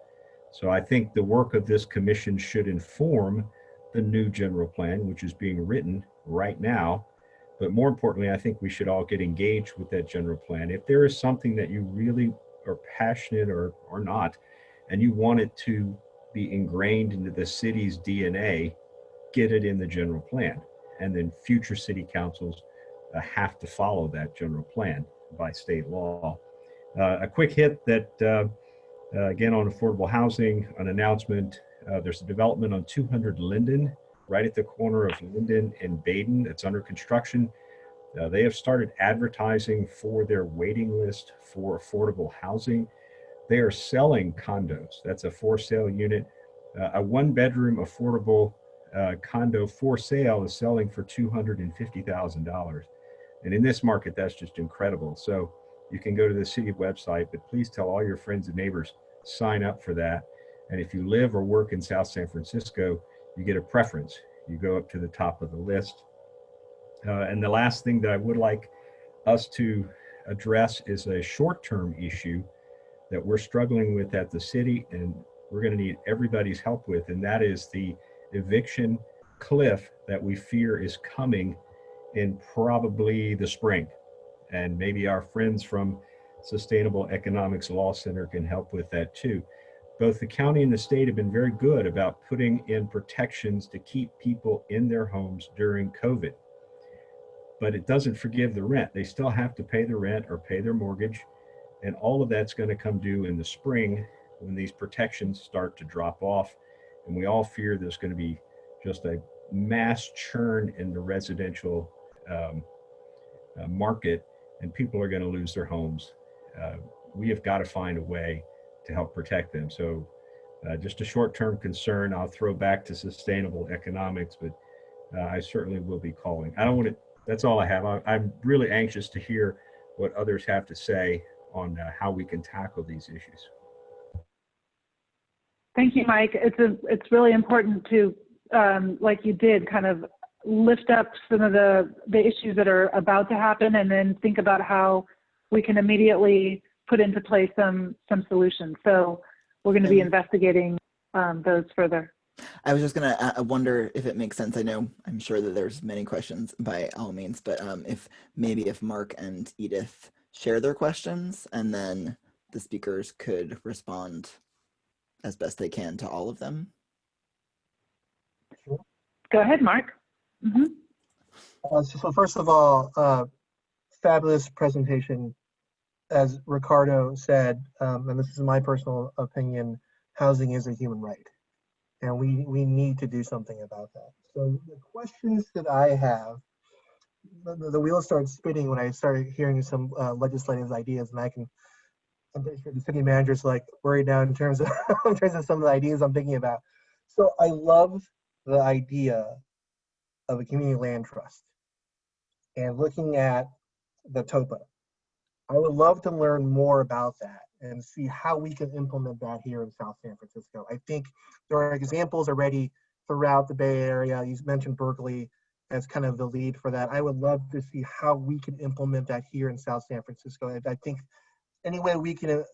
So I think the work of this commission should inform the new general plan, which is being written right now. But more importantly, I think we should all get engaged with that general plan. If there is something that you really are passionate or not, and you want it to be ingrained into the city's DNA, get it in the general plan. And then future city councils have to follow that general plan by state law. A quick hit that, again, on affordable housing, an announcement, there's a development on 200 Linden, right at the corner of Linden and Baden. It's under construction. They have started advertising for their waiting list for affordable housing. They are selling condos. That's a for sale unit. A one-bedroom affordable condo for sale is selling for $250,000. And in this market, that's just incredible. So you can go to the city website, but please tell all your friends and neighbors, sign up for that. And if you live or work in South San Francisco, you get a preference. You go up to the top of the list. And the last thing that I would like us to address is a short-term issue that we're struggling with at the city, and we're going to need everybody's help with, and that is the eviction cliff that we fear is coming in probably the spring. And maybe our friends from Sustainable Economics Law Center can help with that too. Both the county and the state have been very good about putting in protections to keep people in their homes during COVID. But it doesn't forgive the rent. They still have to pay the rent or pay their mortgage. And all of that's going to come due in the spring when these protections start to drop off. And we all fear there's going to be just a mass churn in the residential market, and people are going to lose their homes. We have got to find a way to help protect them. So just a short-term concern. I'll throw back to sustainable economics, but I certainly will be calling. I don't want to, that's all I have. I'm really anxious to hear what others have to say on how we can tackle these issues. Thank you, Mike. It's really important to, like you did, kind of lift up some of the issues that are about to happen, and then think about how we can immediately put into place some solutions. So we're going to be investigating those further. I was just going to wonder if it makes sense. I'm sure that there's many questions by all means, but if Mark and Edith share their questions, and then the speakers could respond as best they can to all of them. Go ahead, Mark. So first of all, fabulous presentation. As Ricardo said, and this is my personal opinion, housing is a human right, and we need to do something about that. So the questions that I have, the wheels started spinning when I started hearing some legislative ideas, and I'm pretty sure the city manager's like worried now in terms of some of the ideas I'm thinking about. So I love the idea of a community land trust and looking at the TOPA. I would love to learn more about that and see how we can implement that here in South San Francisco. I think there are examples already throughout the Bay Area. You mentioned Berkeley as kind of the lead for that. I would love to see how we can implement that here in South San Francisco. I think any way we can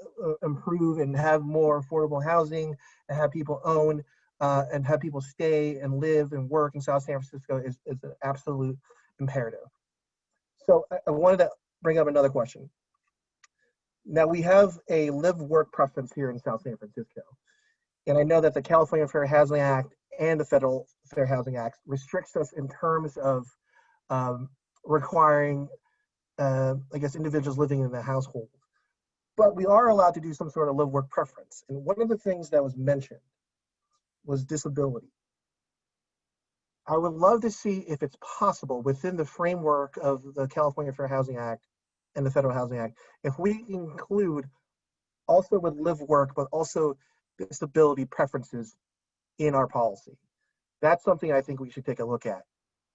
improve and have more affordable housing and have people own and have people stay and live and work in South San Francisco is an absolute imperative. So I wanted to bring up another question. Now we have a live-work preference here in South San Francisco. And I know that the California Fair Housing Act and the Federal Fair Housing Act restricts us in terms of requiring, I guess, individuals living in the household. But we are allowed to do some sort of live-work preference. And one of the things that was mentioned was disability. I would love to see if it's possible within the framework of the California Fair Housing Act and the Federal Housing Act, if we include also with live work, but also disability preferences in our policy. That's something I think we should take a look at.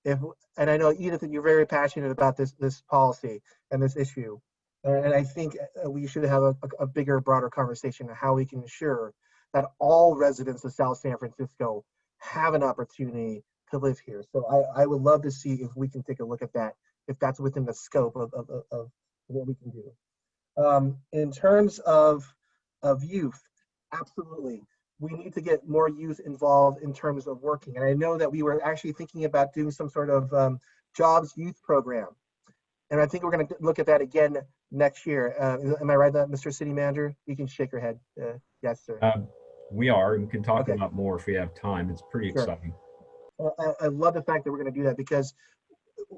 And I know, Edith, you're very passionate about this policy and this issue. And I think we should have a bigger, broader conversation on how we can ensure that all residents of South San Francisco have an opportunity to live here. So I would love to see if we can take a look at that, if that's within the scope of what we can do. In terms of youth, absolutely. We need to get more youth involved in terms of working. And I know that we were actually thinking about doing some sort of jobs youth program. And I think we're going to look at that again next year. Am I right, Mr. City Manager? You can shake your head. Yes, sir. We are. We can talk about more if we have time. It's pretty exciting. I love the fact that we're going to do that because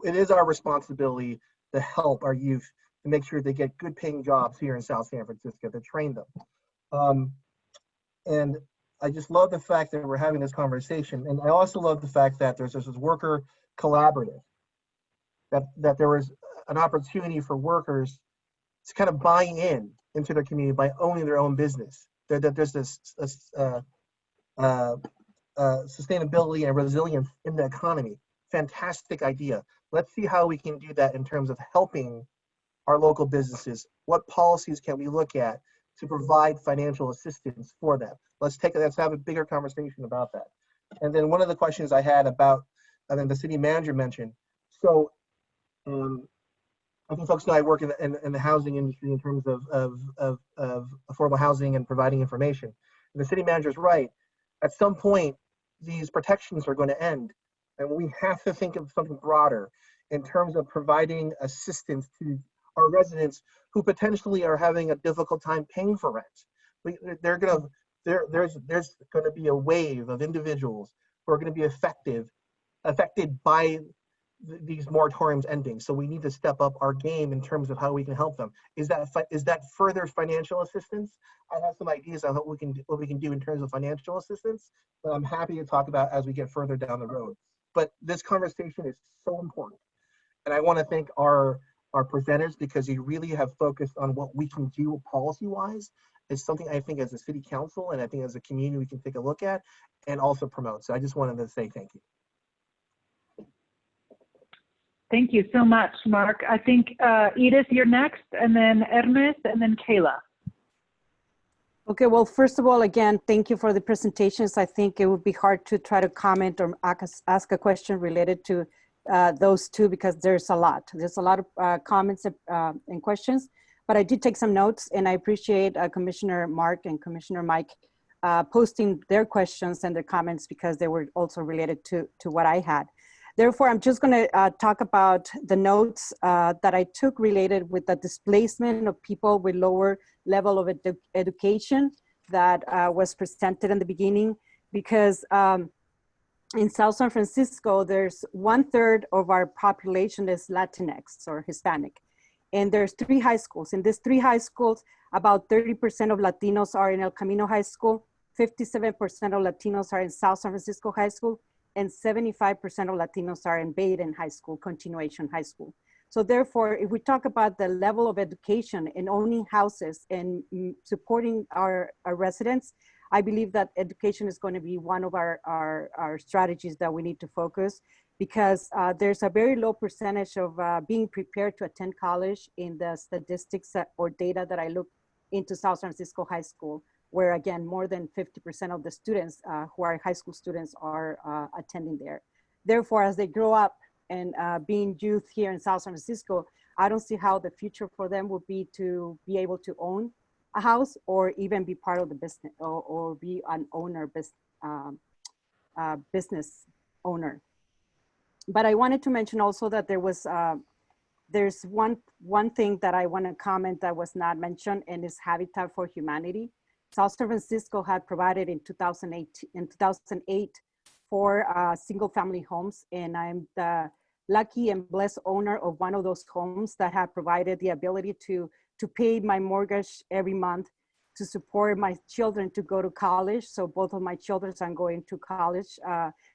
it is our responsibility to help our youth to make sure they get good paying jobs here in South San Francisco, to train them. And I just love the fact that we're having this conversation. And I also love the fact that there's this worker collaborative, that there was an opportunity for workers to kind of buy into their community by owning their own business. There's this sustainability and resilience in the economy. Fantastic idea. Let's see how we can do that in terms of helping our local businesses. What policies can we look at to provide financial assistance for them? Let's have a bigger conversation about that. And then one of the questions I had about, I think the city manager mentioned, so I think folks know I work in the housing industry in terms of affordable housing and providing information. And the city manager is right. At some point, these protections are going to end. And we have to think of something broader in terms of providing assistance to our residents who potentially are having a difficult time paying for rent. There's going to be a wave of individuals who are going to be affected by these moratoriums ending. So we need to step up our game in terms of how we can help them. Is that further financial assistance? I have some ideas on what we can do in terms of financial assistance, but I'm happy to talk about as we get further down the road. But this conversation is so important. And I want to thank our presenters because you really have focused on what we can do policy-wise. It's something I think as a city council and I think as a community we can take a look at and also promote. So I just wanted to say thank you. Thank you so much, Mark. I think Edith, you're next, and then Ernest, and then Kayla. Okay, well, first of all, again, thank you for the presentations. I think it would be hard to try to comment or ask a question related to those two because there's a lot. There's a lot of comments and questions, but I did take some notes, and I appreciate Commissioner Mark and Commissioner Mike posting their questions and their comments because they were also related to what I had. Therefore, I'm just going to talk about the notes that I took related with the displacement of people with lower level of education that was presented in the beginning, because in South San Francisco, there's 1/3 of our population is Latinx or Hispanic. And there's 3 high schools. In these 3 high schools, about 30% of Latinos are in El Camino High School, 57% of Latinos are in South San Francisco High School, and 75% of Latinos are in Baden High School, Continuation High School. So therefore, if we talk about the level of education and owning houses and supporting our residents, I believe that education is going to be one of our strategies that we need to focus. because there's a very low percentage of being prepared to attend college in the statistics or data that I looked into South San Francisco High School, where again, more than 50% of the students who are high school students are attending there. Therefore, as they grow up and being youth here in South San Francisco, I don't see how the future for them would be to be able to own a house or even be part of the business or be an owner, business owner. But I wanted to mention also that there was, there's one thing that I want to comment that was not mentioned, and is Habitat for Humanity. South San Francisco had provided in 2008 for single family homes, and I'm the lucky and blessed owner of one of those homes that have provided the ability to pay my mortgage every month, to support my children to go to college. So both of my children are going to college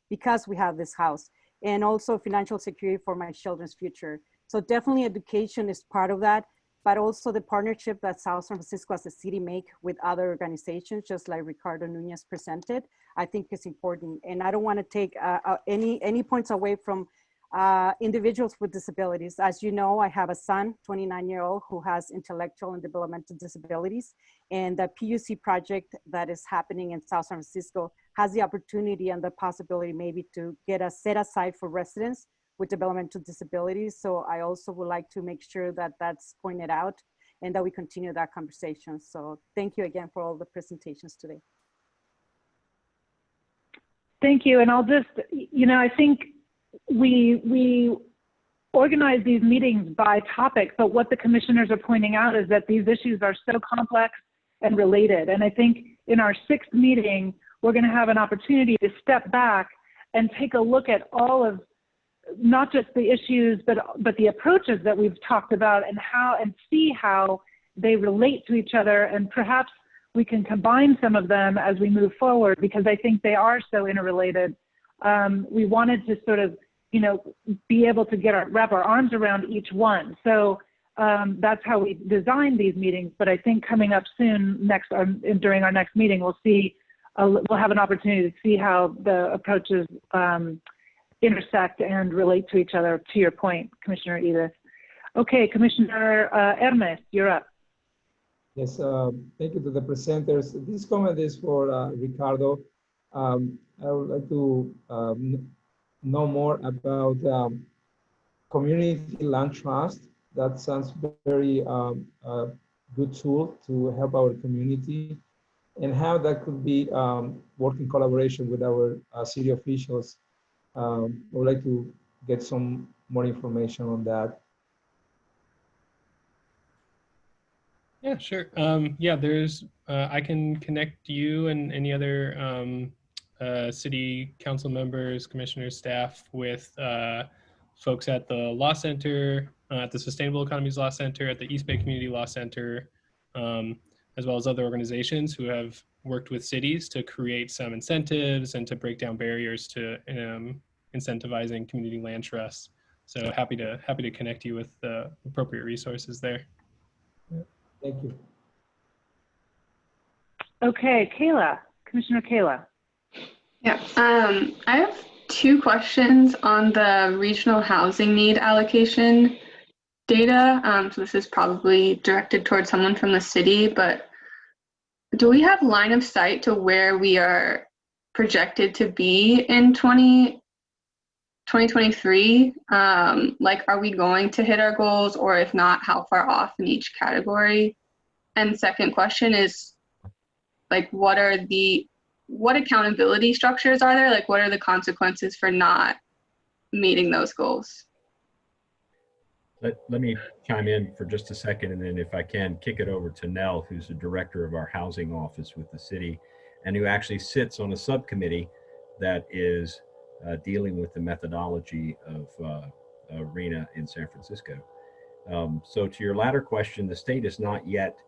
because we have this house, and also financial security for my children's future. So definitely education is part of that, but also the partnership that South San Francisco as a city make with other organizations, just like Ricardo Nunez presented, I think is important. And I don't want to take any points away from individuals with disabilities. As you know, I have a son, 29-year-old, who has intellectual and developmental disabilities. And the PUC project that is happening in South San Francisco has the opportunity and the possibility maybe to get a set aside for residents with developmental disabilities. So I also would like to make sure that that's pointed out and that we continue that conversation. So thank you again for all the presentations today. Thank you. And I'll just, I think we organize these meetings by topic, but what the commissioners are pointing out is that these issues are so complex and related. And I think in our 6th meeting, we're going to have an opportunity to step back and take a look at all of not just the issues, but the approaches that we've talked about, and see how they relate to each other, and perhaps we can combine some of them as we move forward, because I think they are so interrelated. We wanted to sort of, be able to wrap our arms around each one. So that's how we designed these meetings. But I think coming up soon, during our next meeting, we'll have an opportunity to see how the approaches intersect and relate to each other, to your point, Commissioner Edith. Okay, Commissioner Hermes, you're up. Yes, thank you to the presenters. This comment is for Ricardo. I would like to know more about community land trust. That sounds very good tool to help our community, and how that could be work in collaboration with our city officials. I would like to get some more information on that. Yeah, sure. Yeah, there's, I can connect you and any other city council members, commissioners, staff with folks at the Law Center, at the Sustainable Economies Law Center, at the East Bay Community Law Center, as well as other organizations who have worked with cities to create some incentives and to break down barriers to incentivizing community land trusts. So happy to connect you with the appropriate resources there. Thank you. Okay, Kayla, Commissioner Kayla. Yeah, I have 2 questions on the regional housing need allocation data. So this is probably directed towards someone from the city, but do we have line of sight to where we are projected to be in 2023? Like, are we going to hit our goals, or if not, how far off in each category? And second question is, like, what accountability structures are there? Like, what are the consequences for not meeting those goals? Let me chime in for just a second, and then if I can, kick it over to Nell, who's the director of our housing office with the city, and who actually sits on a subcommittee that is dealing with the methodology of RHNA in San Francisco. So to your latter question, the state has not yet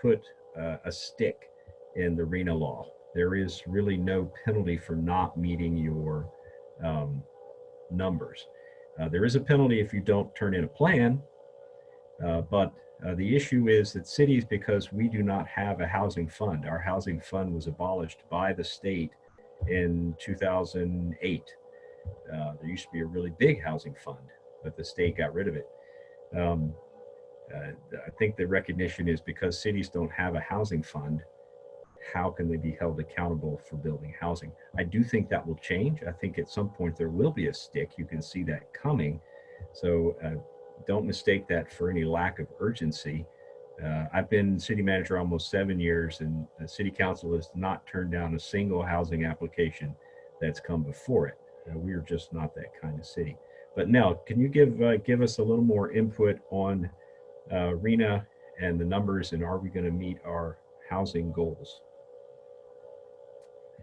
put a stick in the RHNA law. There is really no penalty for not meeting your numbers. There is a penalty if you don't turn in a plan, but the issue is that cities, because we do not have a housing fund, our housing fund was abolished by the state in 2008. There used to be a really big housing fund, but the state got rid of it. I think the recognition is because cities don't have a housing fund, how can they be held accountable for building housing? I do think that will change. I think at some point there will be a stick. You can see that coming. So don't mistake that for any lack of urgency. I've been city manager almost 7 years, and the city council has not turned down a single housing application that's come before it. We are just not that kind of city. But Nell, can you give us a little more input on RHNA and the numbers, and are we going to meet our housing goals?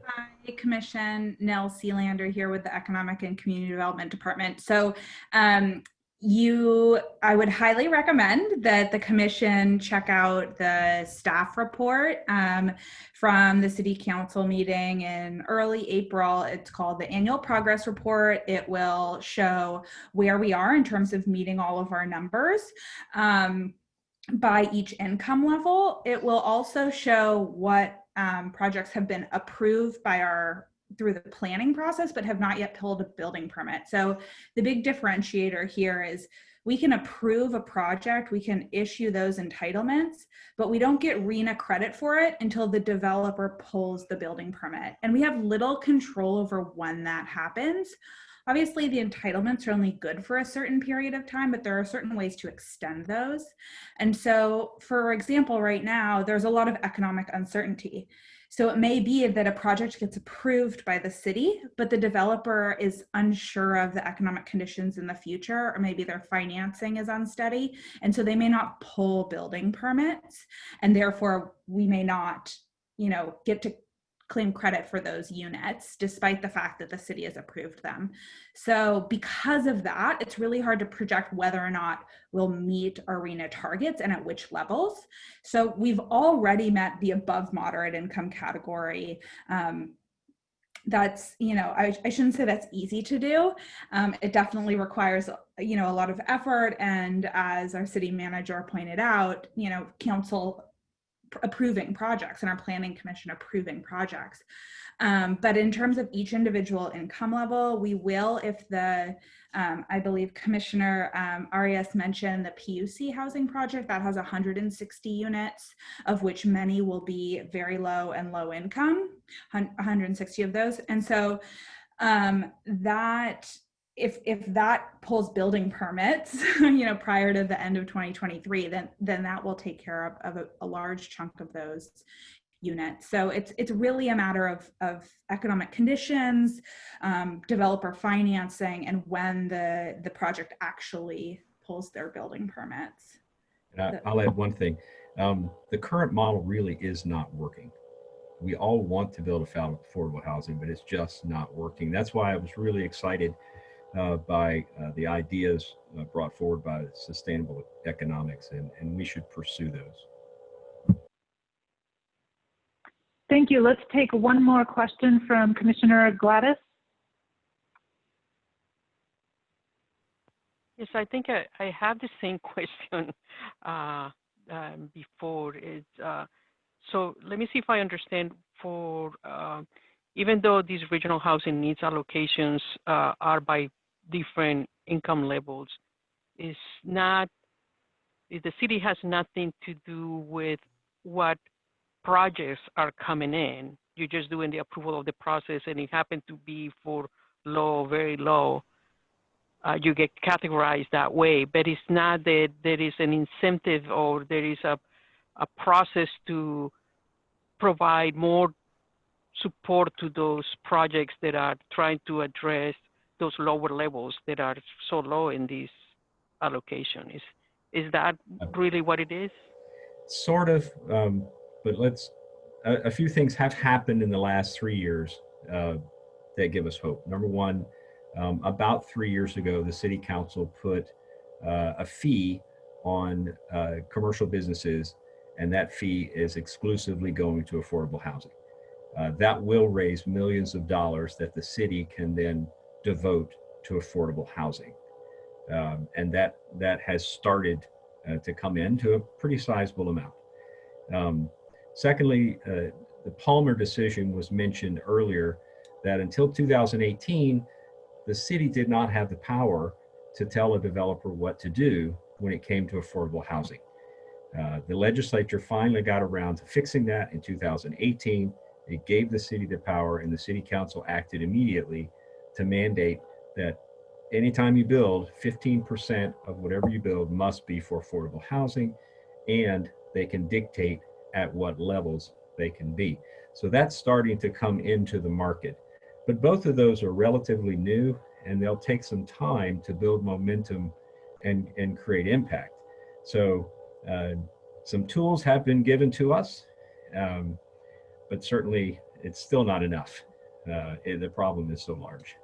Hi, Commission. Nell Sealander here with the Economic and Community Development Department. So I would highly recommend that the Commission check out the staff report from the City Council meeting in early April. It's called the Annual Progress Report. It will show where we are in terms of meeting all of our numbers by each income level. It will also show what projects have been approved by through the planning process, but have not yet pulled a building permit. So the big differentiator here is we can approve a project, we can issue those entitlements, but we don't get RHNA credit for it until the developer pulls the building permit. And we have little control over when that happens. Obviously, the entitlements are only good for a certain period of time, but there are certain ways to extend those. And so, for example, right now, there's a lot of economic uncertainty. So it may be that a project gets approved by the city, but the developer is unsure of the economic conditions in the future, or maybe their financing is unsteady. And so they may not pull building permits, and therefore we may not, get to claim credit for those units, despite the fact that the city has approved them. So because of that, it's really hard to project whether or not we'll meet our RHNA targets and at which levels. So we've already met the above moderate income category. That's, I shouldn't say that's easy to do. It definitely requires, a lot of effort. And as our city manager pointed out, council approving projects and our planning commission approving projects. But in terms of each individual income level, we will, if I believe Commissioner Arias mentioned the PUC housing project that has 160 units, of which many will be very low and low income, 160 of those. And so if that pulls building permits, prior to the end of 2023, then that will take care of a large chunk of those units. So it's really a matter of economic conditions, developer financing, and when the project actually pulls their building permits. And I'll add one thing. The current model really is not working. We all want to build affordable housing, but it's just not working. That's why I was really excited by the ideas brought forward by sustainable economics, and we should pursue those. Thank you. Let's take one more question from Commissioner Gladys. Yes, I think I have the same question before. So let me see if I understand. For even though these regional housing needs allocations are by different income levels, the city has nothing to do with what projects are coming in. You're just doing the approval of the process, and it happened to be for low, very low. You get categorized that way, but it's not that there is an incentive or there is a process to provide more support to those projects that are trying to address those lower levels that are so low in this allocation. Is that really what it is? Sort of, but a few things have happened in the last 3 years that give us hope. Number one, about 3 years ago, the city council put a fee on commercial businesses, and that fee is exclusively going to affordable housing. That will raise millions of dollars that the city can then devote to affordable housing. And that has started to come in to a pretty sizable amount. Secondly, the Palmer decision was mentioned earlier, that until 2018, the city did not have the power to tell a developer what to do when it came to affordable housing. The legislature finally got around to fixing that in 2018. It gave the city the power, and the city council acted immediately to mandate that anytime you build, 15% of whatever you build must be for affordable housing, and they can dictate at what levels they can be. So that's starting to come into the market. But both of those are relatively new, and they'll take some time to build momentum and create impact. So some tools have been given to us, but certainly it's still not enough. The problem is so large.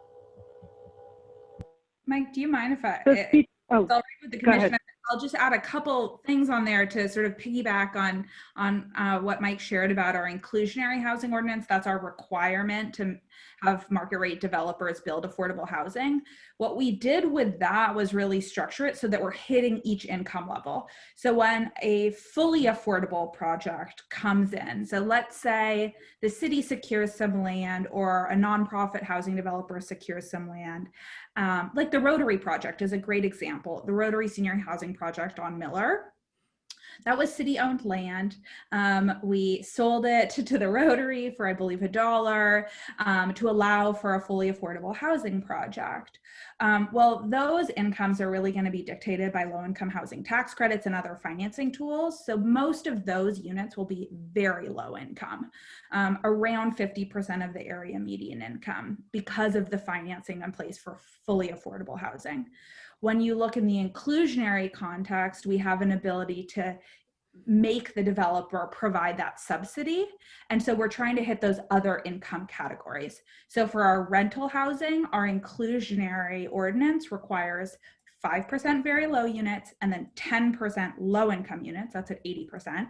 Mike, do you mind if it's all right with the commission? I'll just add a couple things on there to sort of piggyback on what Mike shared about our inclusionary housing ordinance. That's our requirement to have market rate developers build affordable housing. What we did with that was really structure it so that we're hitting each income level. So when a fully affordable project comes in, so let's say the city secures some land or a nonprofit housing developer secures some land, like the Rotary project is a great example. The Rotary Senior Housing Project on Miller. That was city-owned land. We sold it to the Rotary for, I believe, $1 to allow for a fully affordable housing project. Well, those incomes are really going to be dictated by low-income housing tax credits and other financing tools. So most of those units will be very low income, around 50% of the area median income, because of the financing in place for fully affordable housing. When you look in the inclusionary context, we have an ability to make the developer provide that subsidy. And so we're trying to hit those other income categories. So for our rental housing, our inclusionary ordinance requires 5% very low units and then 10% low income units, that's at 80%.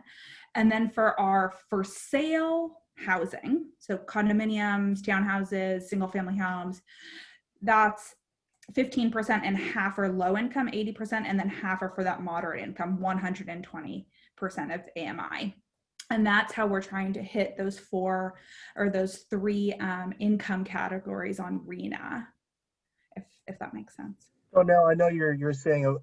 And then for our for sale housing, so condominiums, townhouses, single family homes, that's 15% and half are low income, 80%, and then half are for that moderate income, 120% of AMI. And that's how we're trying to hit those those three income categories on RENA, if that makes sense. Oh no, I know you're saying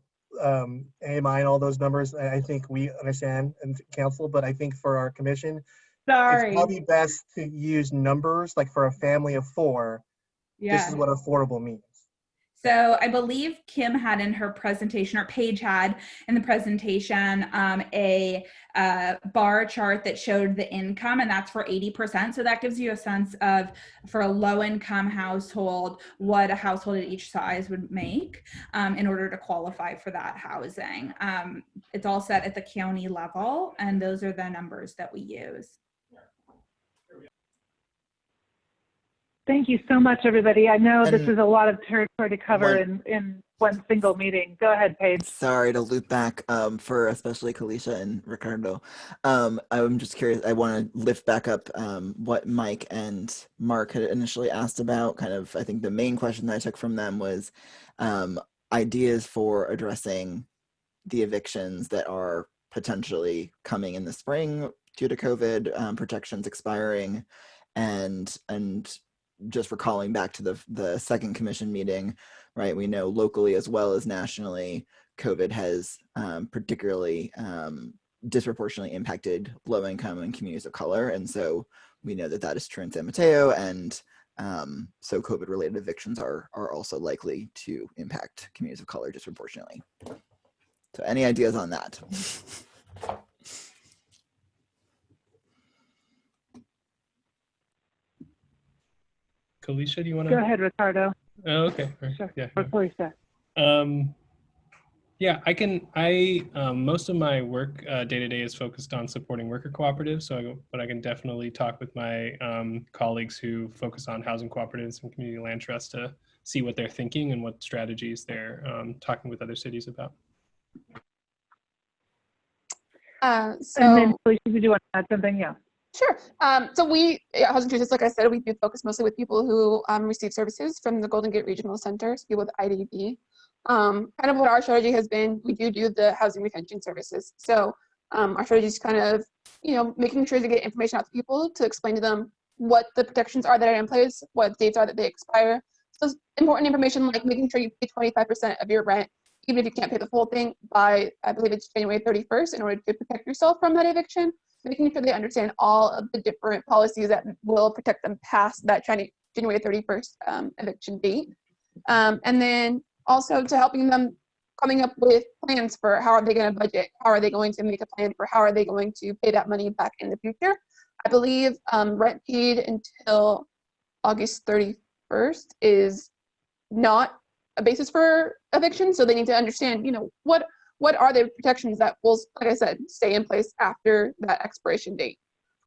AMI and all those numbers. I think we understand in council, but I think for our commission, it's probably best to use numbers, like for a family of 4. Yeah. This is what affordable means. So I believe Kim had in her presentation, or Paige had in the presentation, a bar chart that showed the income, and that's for 80%. So that gives you a sense of, for a low income household, what a household at each size would make in order to qualify for that housing. It's all set at the county level, and those are the numbers that we use. Thank you so much, everybody. I know this is a lot of territory to cover in one single meeting. Go ahead, Paige. Sorry to loop back for especially Kalisha and Ricardo. I'm just curious, I want to lift back up what Mike and Mark had initially asked about. Kind of, I think the main question that I took from them was ideas for addressing the evictions that are potentially coming in the spring due to COVID, protections expiring, and just recalling back to the second commission meeting, right? We know locally as well as nationally, COVID has particularly disproportionately impacted low income and communities of color. And so we know that is true in San Mateo. And so COVID related evictions are also likely to impact communities of color disproportionately. So any ideas on that? Kalisha, do you want to? Go ahead, Ricardo. Oh, okay. Sure. Yeah. Or Kalisha. Yeah, I can. Most of my work day to day is focused on supporting worker cooperatives. But I can definitely talk with my colleagues who focus on housing cooperatives and community land trusts to see what they're thinking and what strategies they're talking with other cities about. And then, Kalisha, did you want to add something? Yeah. Sure. So we, at Housing Choices, like I said, we do focus mostly with people who receive services from the Golden Gate Regional Centers, people with IDB. Kind of what our strategy has been, we do the housing retention services. So our strategy is kind of, making sure to get information out to people to explain to them what the protections are that are in place, what dates are that they expire, So important information like making sure you pay 25% of your rent, even if you can't pay the full thing by, I believe it's January 31st, in order to protect yourself from that eviction, making sure they understand all of the different policies that will protect them past that January 31st eviction date. And then also to helping them coming up with plans for how are they going to budget, how are they going to make a plan for how are they going to pay that money back in the future. I believe rent paid until August 31st is not a basis for eviction, so they need to understand, you know, what are the protections that will, like I said, stay in place after that expiration date,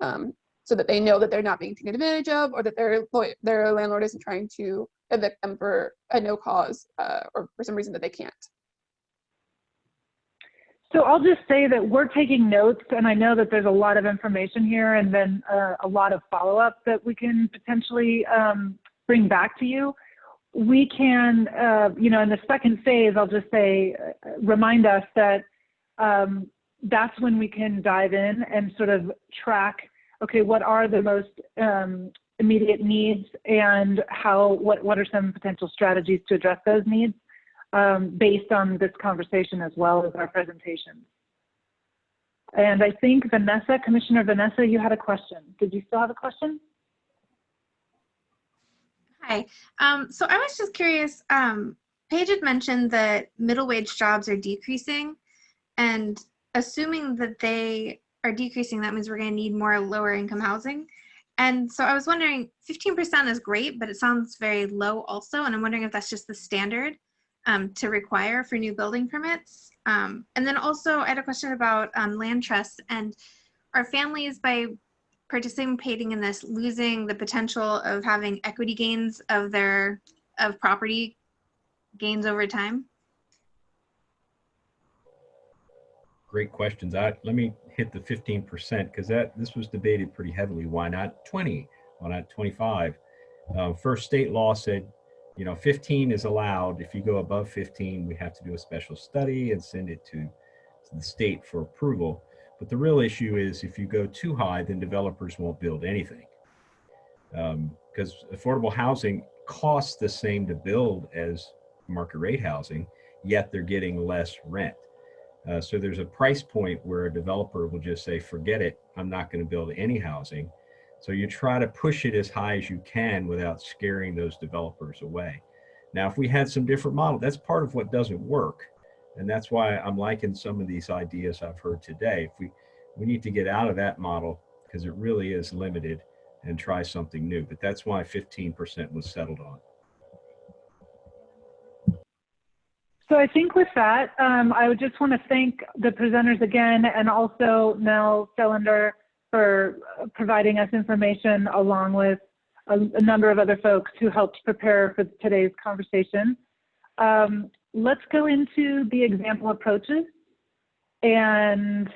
so that they know that they're not being taken advantage of, or that their landlord isn't trying to evict them for a no cause or for some reason that they can't. So I'll just say that we're taking notes, and I know that there's a lot of information here, and then a lot of follow-up that we can potentially bring back to you. We can, you know, in the second phase, I'll just say, remind us that that's when we can dive in and sort of track, okay, what are the most immediate needs, and what are some potential strategies to address those needs, based on this conversation as well as our presentation. And I think Vanessa, Commissioner Vanessa, you had a question. Did you still have a question? Hi. So I was just curious, Paige had mentioned that middle wage jobs are decreasing, and assuming that they are decreasing, that means we're going to need more lower income housing. And so I was wondering, 15% is great, but it sounds very low also. And I'm wondering if that's just the standard to require for new building permits. And then also I had a question about land trusts, and are families, by participating in this, losing the potential of having equity gains of property gains over time? Great questions. Let me hit the 15% because this was debated pretty heavily. Why not 20? Why not 25? First, state law said, you know, 15 is allowed. If you go above 15, we have to do a special study and send it to the state for approval. But the real issue is if you go too high, then developers won't build anything. Because affordable housing costs the same to build as market rate housing, yet they're getting less rent. So there's a price point where a developer will just say, forget it, I'm not going to build any housing. So you try to push it as high as you can without scaring those developers away. Now, if we had some different model, that's part of what doesn't work. And that's why I'm liking some of these ideas I've heard today. If we need to get out of that model because it really is limited and try something new. But that's why 15% was settled on. So I think with that, I would just want to thank the presenters again, and also Mel Sellender for providing us information, along with a number of other folks who helped prepare for today's conversation. Let's go into the example approaches and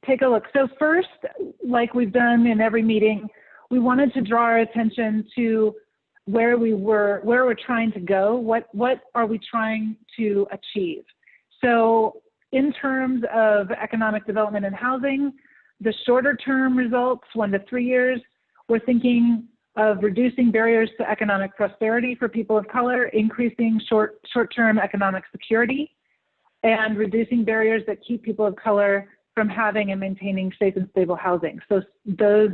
take a look. So first, like we've done in every meeting, we wanted to draw our attention to where we're trying to go. What are we trying to achieve? So in terms of economic development and housing, the shorter term results, 1 to 3 years, we're thinking of reducing barriers to economic prosperity for people of color, increasing short-term economic security, and reducing barriers that keep people of color from having and maintaining safe and stable housing. So those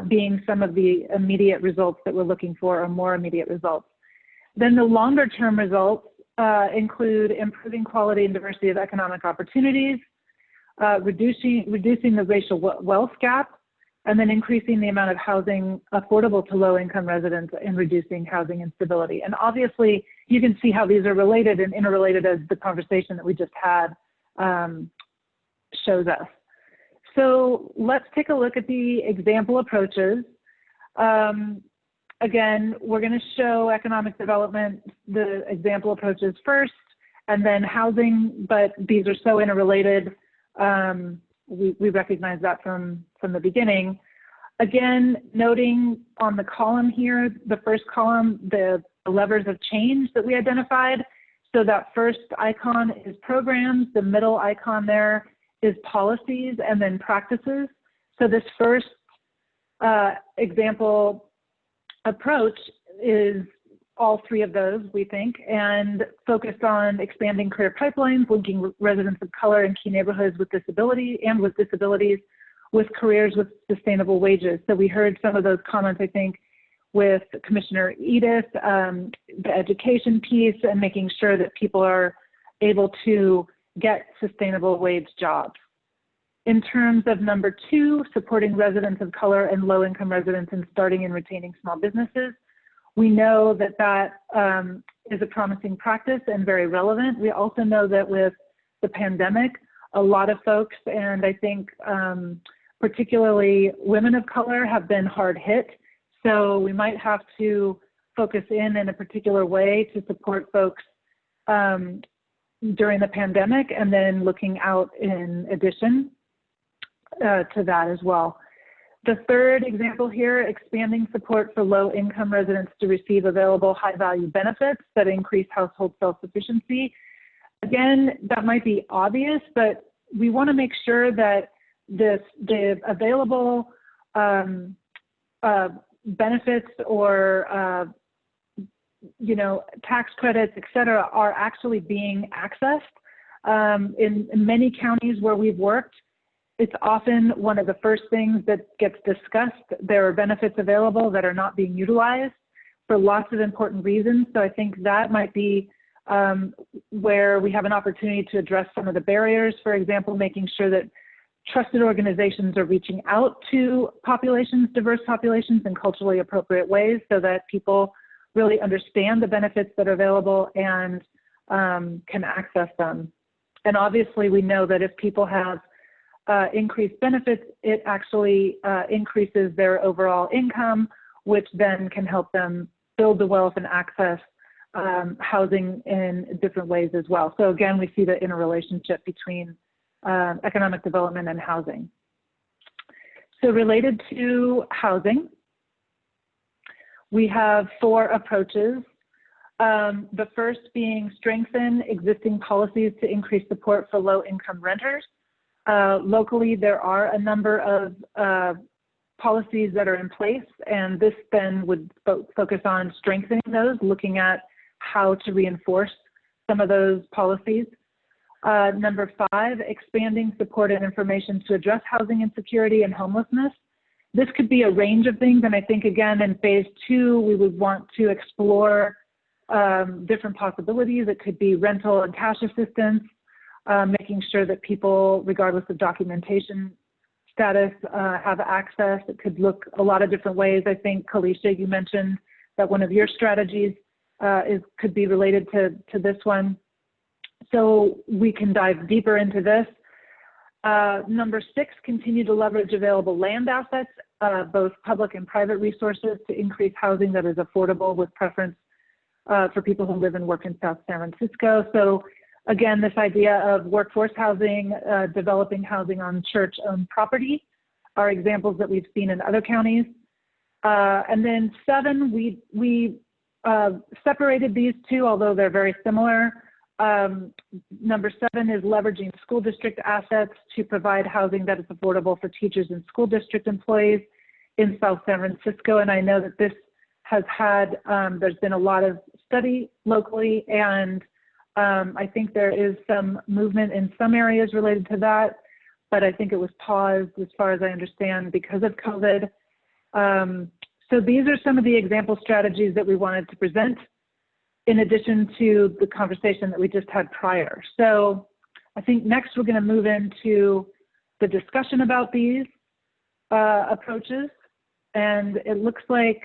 being some of the immediate results that we're looking for, or more immediate results. Then the longer term results include improving quality and diversity of economic opportunities, reducing the racial wealth gap, and then increasing the amount of housing affordable to low-income residents and reducing housing instability. And obviously, you can see how these are related and interrelated as the conversation that we just had shows us. So let's take a look at the example approaches. Again, we're going to show economic development, the example approaches first, and then housing, but these are so interrelated. We recognize that from the beginning. Again, noting on the column here, the first column, the levers of change that we identified. So that first icon is programs, the middle icon there is policies, and then practices. So this first example approach is all three of those, we think, and focused on expanding career pipelines, linking residents of color in key neighborhoods with disabilities with careers with sustainable wages. So we heard some of those comments, I think, with Commissioner Edith, the education piece and making sure that people are able to get sustainable wage jobs. In terms of number two, supporting residents of color and low-income residents in starting and retaining small businesses, we know that that is a promising practice and very relevant. We also know that with the pandemic, a lot of folks, and I think particularly women of color, have been hard hit. So we might have to focus in a particular way to support folks during the pandemic, and then looking out in addition to that as well. The third example here, expanding support for low-income residents to receive available high-value benefits that increase household self-sufficiency. Again, that might be obvious, but we want to make sure that the available benefits or tax credits, et cetera, are actually being accessed. In many counties where we've worked, it's often one of the first things that gets discussed. There are benefits available that are not being utilized for lots of important reasons. So I think that might be where we have an opportunity to address some of the barriers. For example, making sure that trusted organizations are reaching out to populations, diverse populations, in culturally appropriate ways so that people really understand the benefits that are available and can access them. And obviously we know that if people have increased benefits, it actually increases their overall income, which then can help them build the wealth and access housing in different ways as well. So again, we see the interrelationship between economic development and housing. So related to housing, we have 4 approaches. The first being strengthen existing policies to increase support for low-income renters. Locally, there are a number of policies that are in place, and this then would focus on strengthening those, looking at how to reinforce some of those policies. Number 5, expanding support and information to address housing insecurity and homelessness. This could be a range of things, and I think, again, in phase 2, we would want to explore different possibilities. It could be rental and cash assistance, making sure that people, regardless of documentation status, have access. It could look a lot of different ways. I think, Kalisha, you mentioned that one of your strategies could be related to this one. So we can dive deeper into this. Number 6, continue to leverage available land assets, both public and private resources, to increase housing that is affordable with preference for people who live and work in South San Francisco. So again, this idea of workforce housing, developing housing on church-owned property are examples that we've seen in other counties. And then 7, we separated these 2, although they're very similar. Number 7 is leveraging school district assets to provide housing that is affordable for teachers and school district employees in South San Francisco. And I know that this has had, there's been a lot of study locally, and I think there is some movement in some areas related to that, but I think it was paused as far as I understand because of COVID. So these are some of the example strategies that we wanted to present, in addition to the conversation that we just had prior. So I think next we're going to move into the discussion about these approaches. And it looks like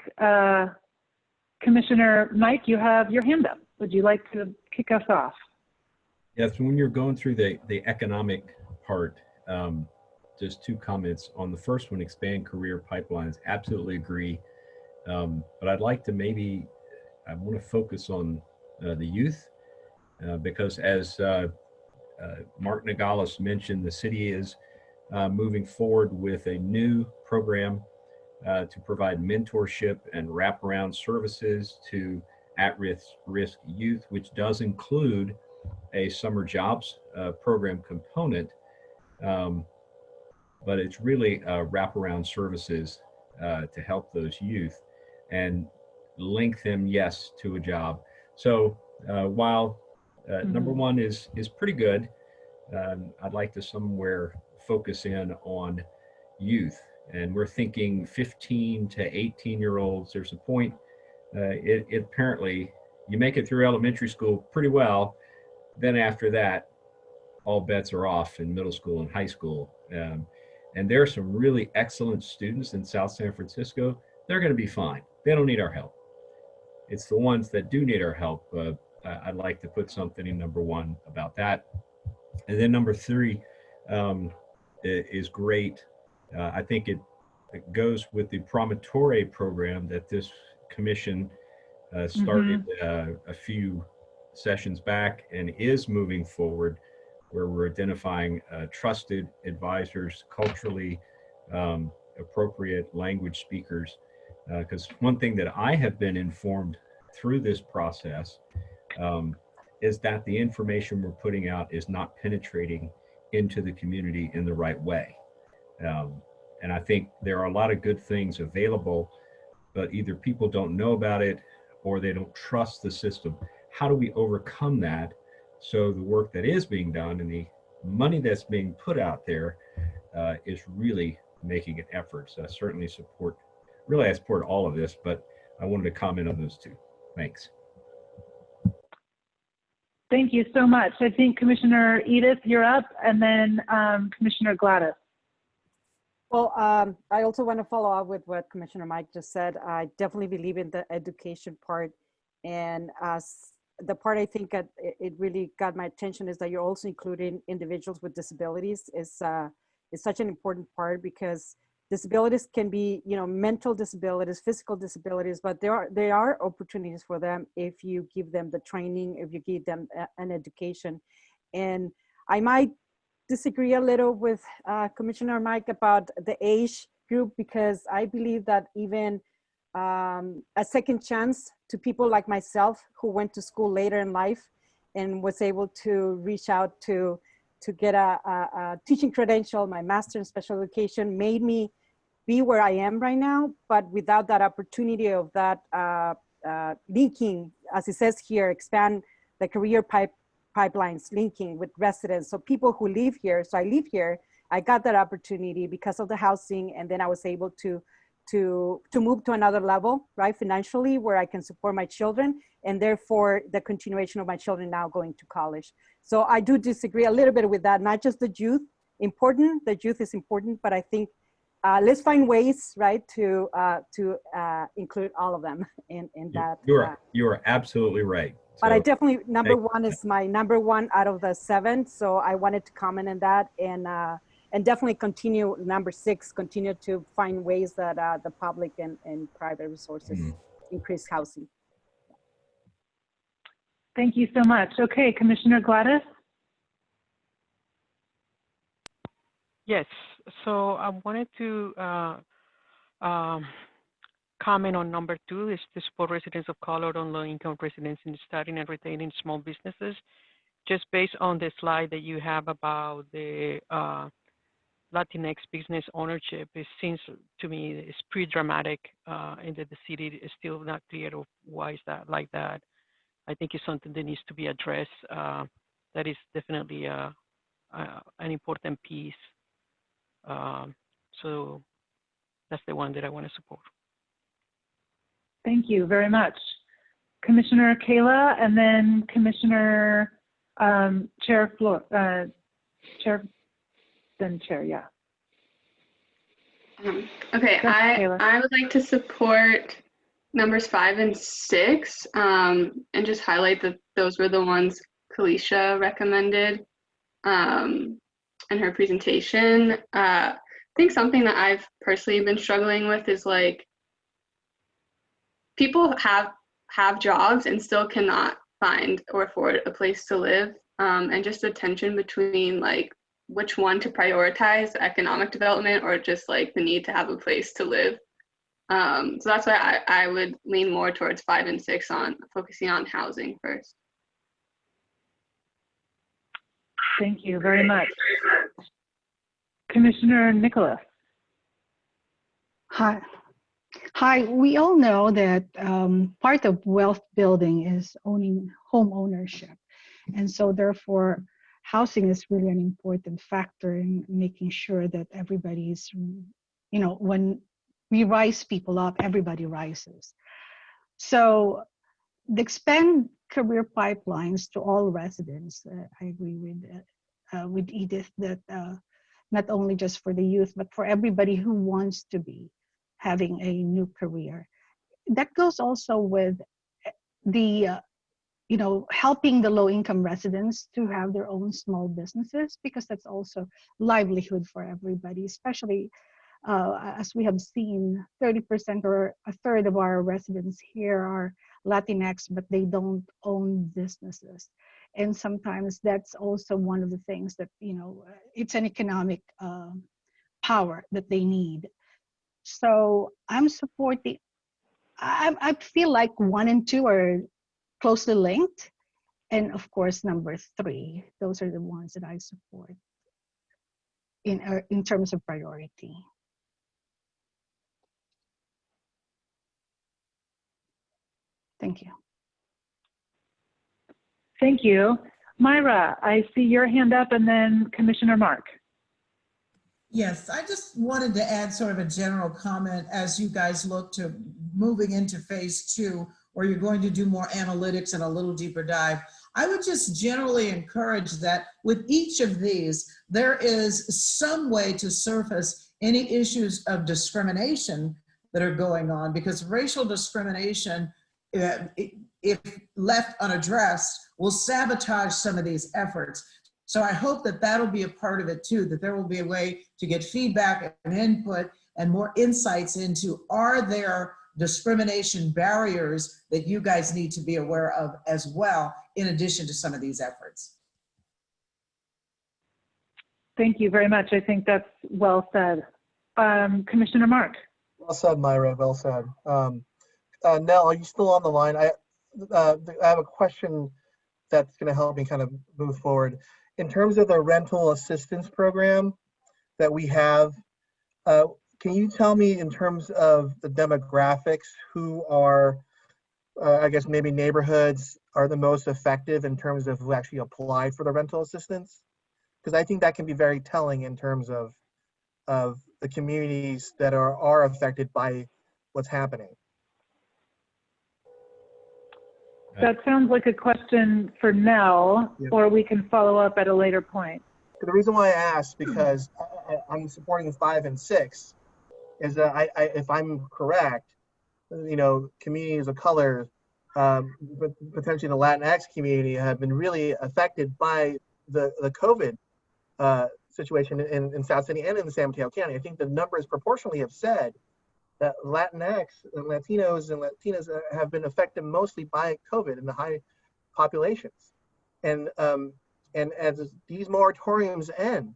Commissioner Mike, you have your hand up. Would you like to kick us off? Yes, when you're going through the economic part, just 2 comments. On the first one, expand career pipelines, absolutely agree. But I'd like to I want to focus on the youth because as Mark Nogales mentioned, the city is moving forward with a new program to provide mentorship and wraparound services to at-risk youth, which does include a summer jobs program component, but it's really wraparound services to help those youth. And link them, yes, to a job. So while number one is pretty good, I'd like to somewhere focus in on youth. And we're thinking 15 to 18-year-olds. There's a point, it apparently, you make it through elementary school pretty well. Then after that, all bets are off in middle school and high school. And there are some really excellent students in South San Francisco. They're going to be fine. They don't need our help. It's the ones that do need our help. I'd like to put something in number one about that. And then number three is great. I think it goes with the Promontory program that this commission started a few sessions back and is moving forward, where we're identifying trusted advisors, culturally appropriate language speakers. Because one thing that I have been informed through this process is that the information we're putting out is not penetrating into the community in the right way. And I think there are a lot of good things available, but either people don't know about it or they don't trust the system. How do we overcome that so the work that is being done and the money that's being put out there is really making an effort? So I certainly support, I support all of this, but I wanted to comment on those two. Thanks. Thank you so much. I think Commissioner Edith, you're up, and then Commissioner Gladys. Well, I also want to follow up with what Commissioner Mike just said. I definitely believe in the education part. And the part I think it really got my attention is that you're also including individuals with disabilities is such an important part, because disabilities can be, mental disabilities, physical disabilities, but there are opportunities for them if you give them the training, if you give them an education. And I might disagree a little with Commissioner Mike about the age group, because I believe that even a second chance to people like myself who went to school later in life and was able to reach out to get a teaching credential, my master in special education, made me be where I am right now. But without that opportunity of that linking, as it says here, expand the career pipelines, linking with residents. So people who live here, so I live here, I got that opportunity because of the housing, and then I was able to move to another level, right, financially, where I can support my children, and therefore the continuation of my children now going to college. So I do disagree a little bit with that. Not just the youth, important, the youth is important, but I think let's find ways, right, to include all of them in that. You are absolutely right. But I definitely, number one is my number one out of the 7. So I wanted to comment on that, and definitely continue, number 6, continue to find ways that the public and private resources increase housing. Thank you so much. Okay, Commissioner Gladys. Yes, so I wanted to comment on number 2, is to support residents of color on low-income residents in starting and retaining small businesses. Just based on the slide that you have about the Latinx business ownership, it seems to me it's pretty dramatic, and that the city is still not clear of why is that like that. I think it's something that needs to be addressed. That is definitely an important piece. So that's the one that I want to support. Thank you very much. Commissioner Kayla, and then Commissioner Chair Floor, then Chair, yeah. Okay, I would like to support numbers 5 and 6, and just highlight that those were the ones Kalisha recommended in her presentation. I think something that I've personally been struggling with is like, people have jobs and still cannot find or afford a place to live, and just the tension between like which one to prioritize, economic development or just like the need to have a place to live. So that's why I would lean more towards 5 and 6 on focusing on housing first. Thank you very much. Commissioner Nicholas. Hi. Hi, we all know that part of wealth building is owning home ownership. And so therefore, housing is really an important factor in making sure that everybody's, when we rise people up, everybody rises. So the expand career pipelines to all residents, I agree with Edith that not only just for the youth, but for everybody who wants to be having a new career. That goes also with the helping the low-income residents to have their own small businesses, because that's also livelihood for everybody, especially as we have seen, 30% or a third of our residents here are Latinx, but they don't own businesses. And sometimes that's also one of the things that, it's an economic power that they need. So I'm supporting, I feel like 1 and 2 are closely linked. And of course, number 3, those are the ones that I support in terms of priority. Thank you. Thank you. Myra, I see your hand up, and then Commissioner Mark. Yes, I just wanted to add sort of a general comment as you guys look to moving into phase 2, where you're going to do more analytics and a little deeper dive. I would just generally encourage that with each of these, there is some way to surface any issues of discrimination that are going on, because racial discrimination, if left unaddressed, will sabotage some of these efforts. So I hope that that'll be a part of it too, that there will be a way to get feedback and input and more insights into, are there discrimination barriers that you guys need to be aware of as well, in addition to some of these efforts? Thank you very much. I think that's well said. Commissioner Mark. Well said, Myra, well said. Nell, are you still on the line? I have a question that's going to help me kind of move forward. In terms of the rental assistance program that we have, can you tell me in terms of the demographics, who are, I guess maybe neighborhoods are the most effective in terms of who actually applied for the rental assistance? Because I think that can be very telling in terms of the communities that are affected by what's happening. That sounds like a question for Nell, or we can follow up at a later point. The reason why I asked, because I'm supporting 5 and 6, is that if I'm correct, communities of color, potentially the Latinx community, have been really affected by the COVID situation in South City and in San Mateo County. I think the numbers proportionally have said that Latinx and Latinos and Latinas have been affected mostly by COVID in the high populations. And as these moratoriums end,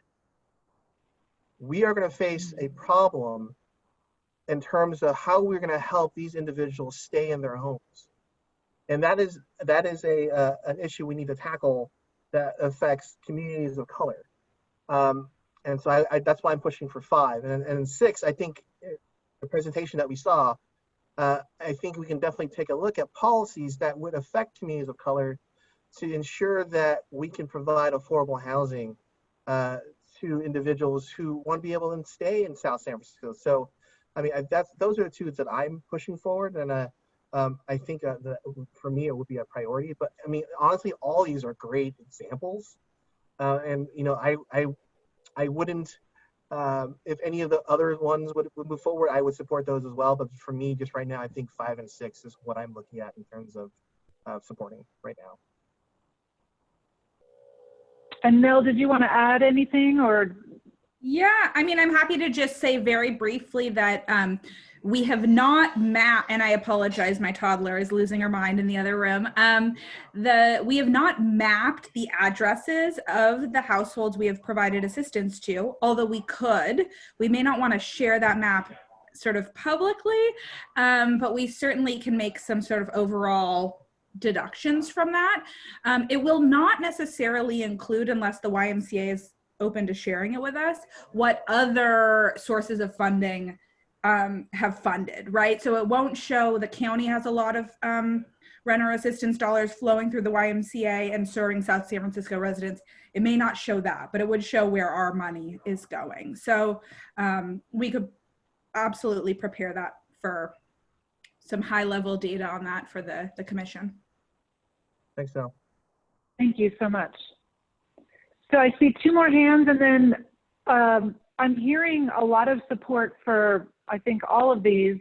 we are going to face a problem in terms of how we're going to help these individuals stay in their homes. And that is an issue we need to tackle that affects communities of color. And so that's why I'm pushing for 5. And 6, I think, the presentation that we saw, I think we can definitely take a look at policies that would affect communities of color to ensure that we can provide affordable housing to individuals who want to be able to stay in South San Francisco. So, I mean, those are the 2 that I'm pushing forward, and I think that for me it would be a priority. But I mean, honestly, all these are great examples, and I wouldn't. If any of the other ones would move forward, I would support those as well. But for me, just right now, I think 5 and 6 is what I'm looking at in terms of supporting right now. And Nell, did you want to add anything, or? Yeah, I mean, I'm happy to just say very briefly that we have not mapped, and I apologize, my toddler is losing her mind in the other room. We have not mapped the addresses of the households we have provided assistance to, although we could. We may not want to share that map sort of publicly, but we certainly can make some sort of overall deductions from that. It will not necessarily include, unless the YMCA is open to sharing it with us, what other sources of funding have funded, right? So it won't show the county has a lot of renter assistance dollars flowing through the YMCA and serving South San Francisco residents. It may not show that, but it would show where our money is going. So we could absolutely prepare that for some high level data on that for the commission. Thanks, Al. Thank you so much. So I see two more hands, and then I'm hearing a lot of support for, I think, all of these.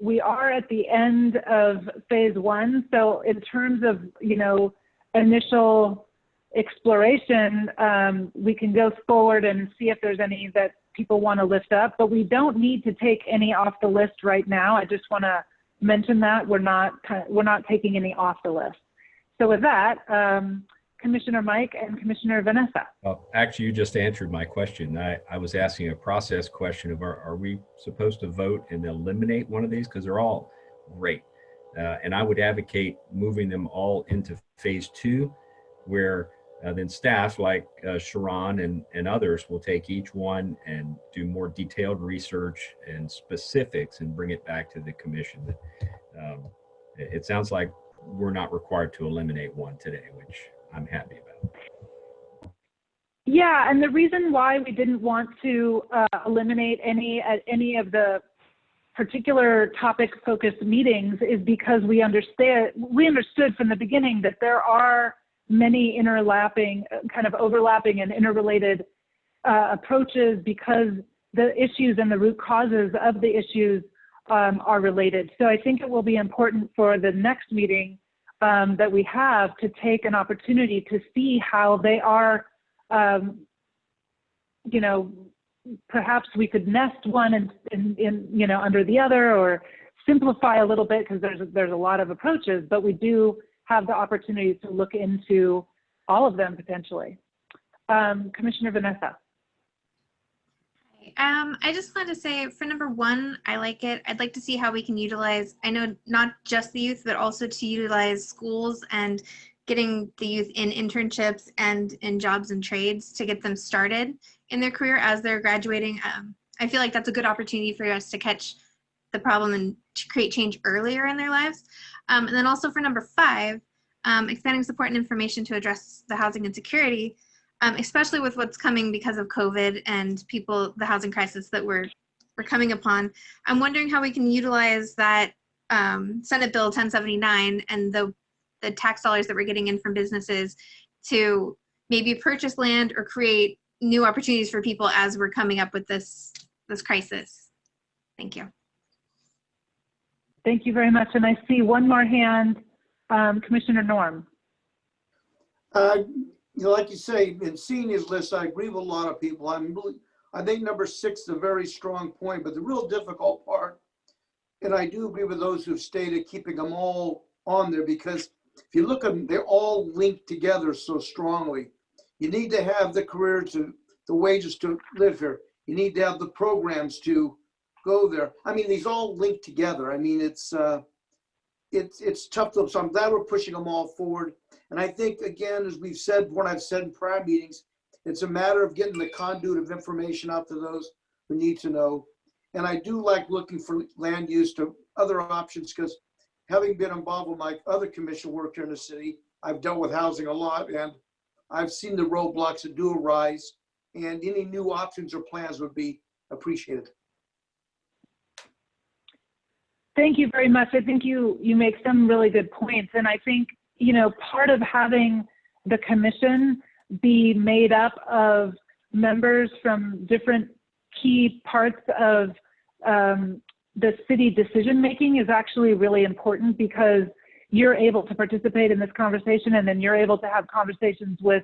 We are at the end of phase one. So in terms of, you know, initial exploration, we can go forward and see if there's any that people want to lift up, but we don't need to take any off the list right now. I just want to mention that we're not taking any off the list. So with that, Commissioner Mike and Commissioner Vanessa. Well, actually, you just answered my question. I was asking a process question of are we supposed to vote and eliminate one of these? Because they're all great. And I would advocate moving them all into phase two, where then staff like Sharon and others will take each one and do more detailed research and specifics and bring it back to the commission. It sounds like we're not required to eliminate one today, which I'm happy about. Yeah, and the reason why we didn't want to eliminate any of the particular topic-focused meetings is because we understood from the beginning that there are many kind of overlapping and interrelated approaches because the issues and the root causes of the issues are related. So I think it will be important for the next meeting that we have to take an opportunity to see how they are, you know, perhaps we could nest one in you know, under the other, or simplify a little bit, because there's a lot of approaches, but we do have the opportunity to look into all of them potentially. Commissioner Vanessa. I just wanted to say for number one, I like it. I'd like to see how we can utilize, I know not just the youth, but also to utilize schools and getting the youth in internships and in jobs and trades to get them started in their career as they're graduating. I feel like that's a good opportunity for us to catch the problem and to create change earlier in their lives. And then also for number five, expanding support and information to address the housing insecurity, especially with what's coming because of COVID and the housing crisis that we're coming upon. I'm wondering how we can utilize that Senate Bill 1079 and the tax dollars that we're getting in from businesses to maybe purchase land or create new opportunities for people as we're coming up with this crisis. Thank you. Thank you very much. And I see one more hand, Commissioner Norm. You know, like you say, in seeing his list, I agree with a lot of people. I think number 6 is a very strong point, but the real difficult part, and I do agree with those who've stated keeping them all on there, because if you look at them, they're all linked together so strongly. You need to have the career the wages to live here. You need to have the programs to go there. I mean, these all link together. I mean, it's tough to, so I'm glad we're pushing them all forward. And I think, again, as we've said, what I've said in prior meetings, it's a matter of getting the conduit of information out to those who need to know. And I do like looking for land use to other options, because having been involved with my other commission work here in the city, I've dealt with housing a lot, and I've seen the roadblocks that do arise, and any new options or plans would be appreciated. Thank you very much. I think you make some really good points. And I think, you know, part of having the commission be made up of members from different key parts of the city decision making is actually really important, because you're able to participate in this conversation, and then you're able to have conversations with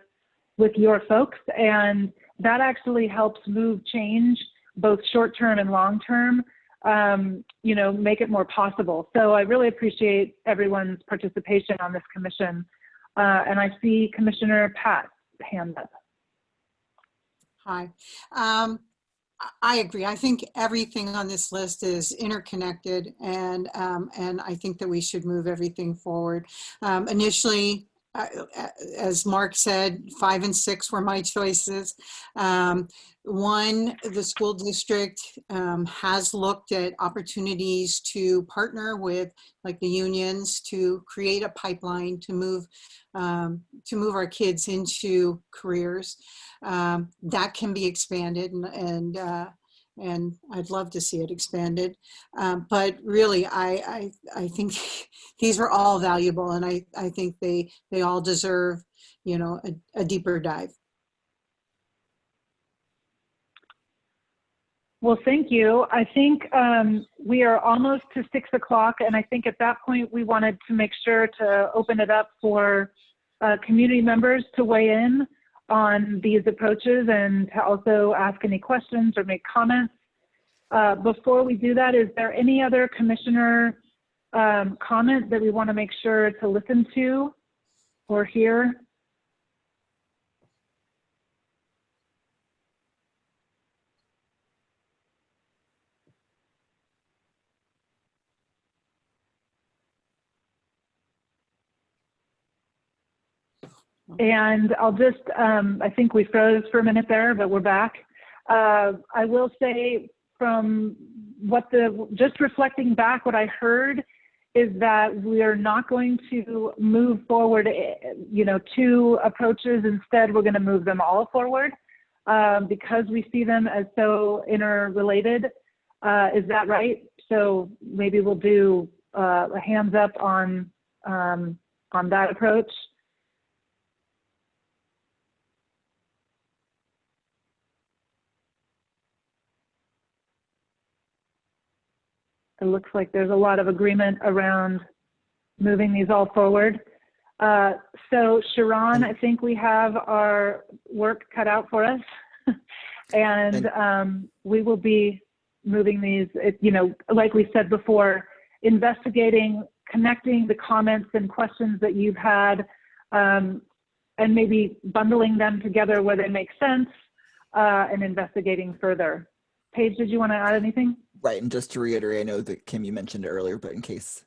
your folks, and that actually helps move change, both short-term and long-term, you know, make it more possible. So I really appreciate everyone's participation on this commission. And I see Commissioner Pat's hand up. Hi. I agree. I think everything on this list is interconnected, and I think that we should move everything forward. Initially, as Mark said, 5 and 6 were my choices. One, the school district has looked at opportunities to partner with like the unions to create a pipeline to move our kids into careers. That can be expanded, and I'd love to see it expanded. But really, I think these are all valuable, and I think they all deserve, you know, a deeper dive. Well, thank you. I think we are almost to 6 o'clock, and I think at that point we wanted to make sure to open it up for community members to weigh in on these approaches and to also ask any questions or make comments. Before we do that, is there any other commissioner comment that we want to make sure to listen to or hear? And I'll just, I think we froze for a minute there, but we're back. I will say from just reflecting back, what I heard is that we are not going to move forward, you know, 2 approaches. Instead, we're going to move them all forward because we see them as so interrelated. Is that right? So maybe we'll do a hands up on that approach. It looks like there's a lot of agreement around moving these all forward. So Sharon, I think we have our work cut out for us. And we will be moving these, you know, like we said before, investigating, connecting the comments and questions that you've had, and maybe bundling them together where they make sense, and investigating further. Paige, did you want to add anything? Right, and just to reiterate, I know that Kim, you mentioned it earlier, but in case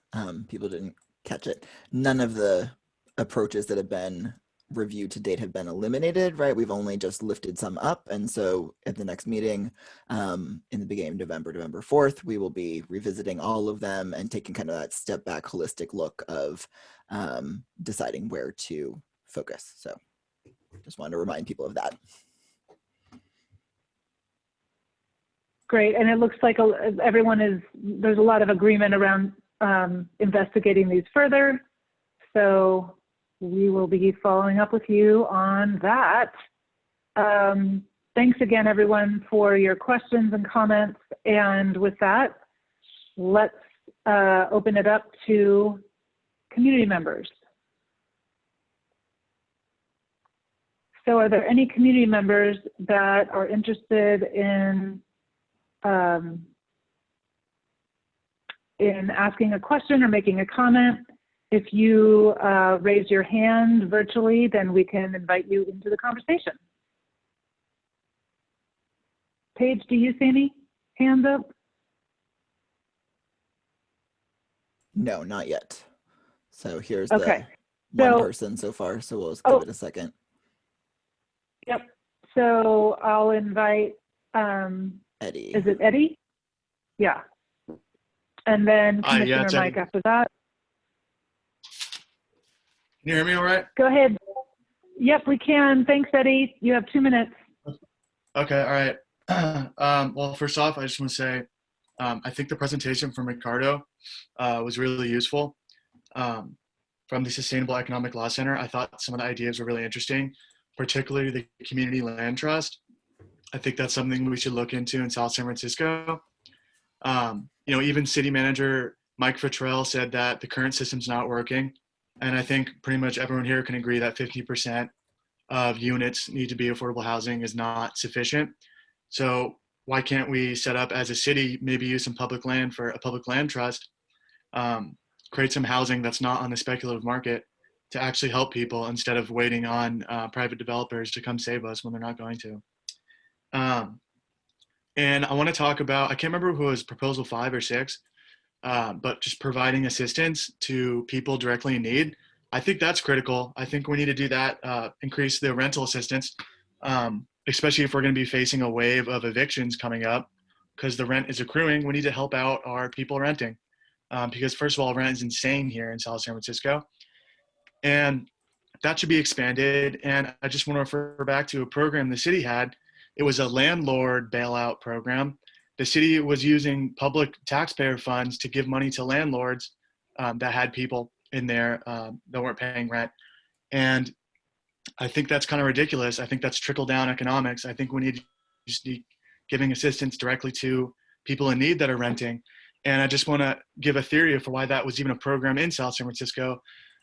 people didn't catch it, none of the approaches that have been reviewed to date have been eliminated, right? We've only just lifted some up, and so at the next meeting in the beginning of November, November 4th, we will be revisiting all of them and taking kind of that step back holistic look of deciding where to focus. So just wanted to remind people of that. Great, and it looks like there's a lot of agreement around investigating these further. So we will be following up with you on that. Thanks again, everyone, for your questions and comments. And with that, let's open it up to community members. So are there any community members that are interested in asking a question or making a comment? If you raise your hand virtually, then we can invite you into the conversation. Paige, do you see any hands up? No, not yet. So here's okay. the one person so far, so we'll just give it a second. Yep. So I'll invite Eddie. Is it Eddie? Yeah. And then Commissioner Mike after that. Can you hear me all right? Go ahead. Yep, we can. Thanks, Eddie. You have 2 minutes. Okay, all right. Well, first off, I just want to say I think the presentation from Ricardo was really useful. From the Sustainable Economic Law Center, I thought some of the ideas were really interesting, particularly the community land trust. I think that's something we should look into in South San Francisco. You know, even city manager Mike Futrell said that the current system's not working. And I think pretty much everyone here can agree that 50% of units need to be affordable housing is not sufficient. So why can't we set up as a city, maybe use some public land for a public land trust, create some housing that's not on the speculative market to actually help people instead of waiting on private developers to come save us when they're not going to. And I want to talk about, I can't remember who was proposal 5 or 6, but just providing assistance to people directly in need. I think that's critical. I think we need to do that, increase the rental assistance, especially if we're going to be facing a wave of evictions coming up because the rent is accruing. We need to help out our people renting because first of all, rent is insane here in South San Francisco. And that should be expanded. And I just want to refer back to a program the city had. It was a landlord bailout program. The city was using public taxpayer funds to give money to landlords that had people in there that weren't paying rent. And I think that's kind of ridiculous. I think that's trickle down economics. I think we need to just be giving assistance directly to people in need that are renting. And I just want to give a theory for why that was even a program in South San Francisco.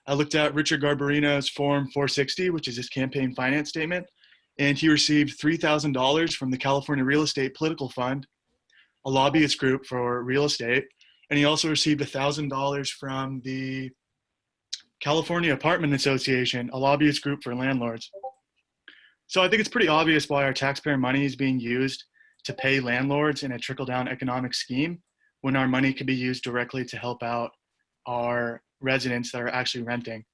I looked at Richard Garbarino's Form 460, which is his campaign finance statement, and he received $3,000 from the California Real Estate Political Fund, a lobbyist group for real estate, and he also received $1,000 from the California Apartment Association, a lobbyist group for landlords. So I think it's pretty obvious why our taxpayer money is being used to pay landlords in a trickle-down economic scheme when our money could be used directly to help out our residents that are actually renting.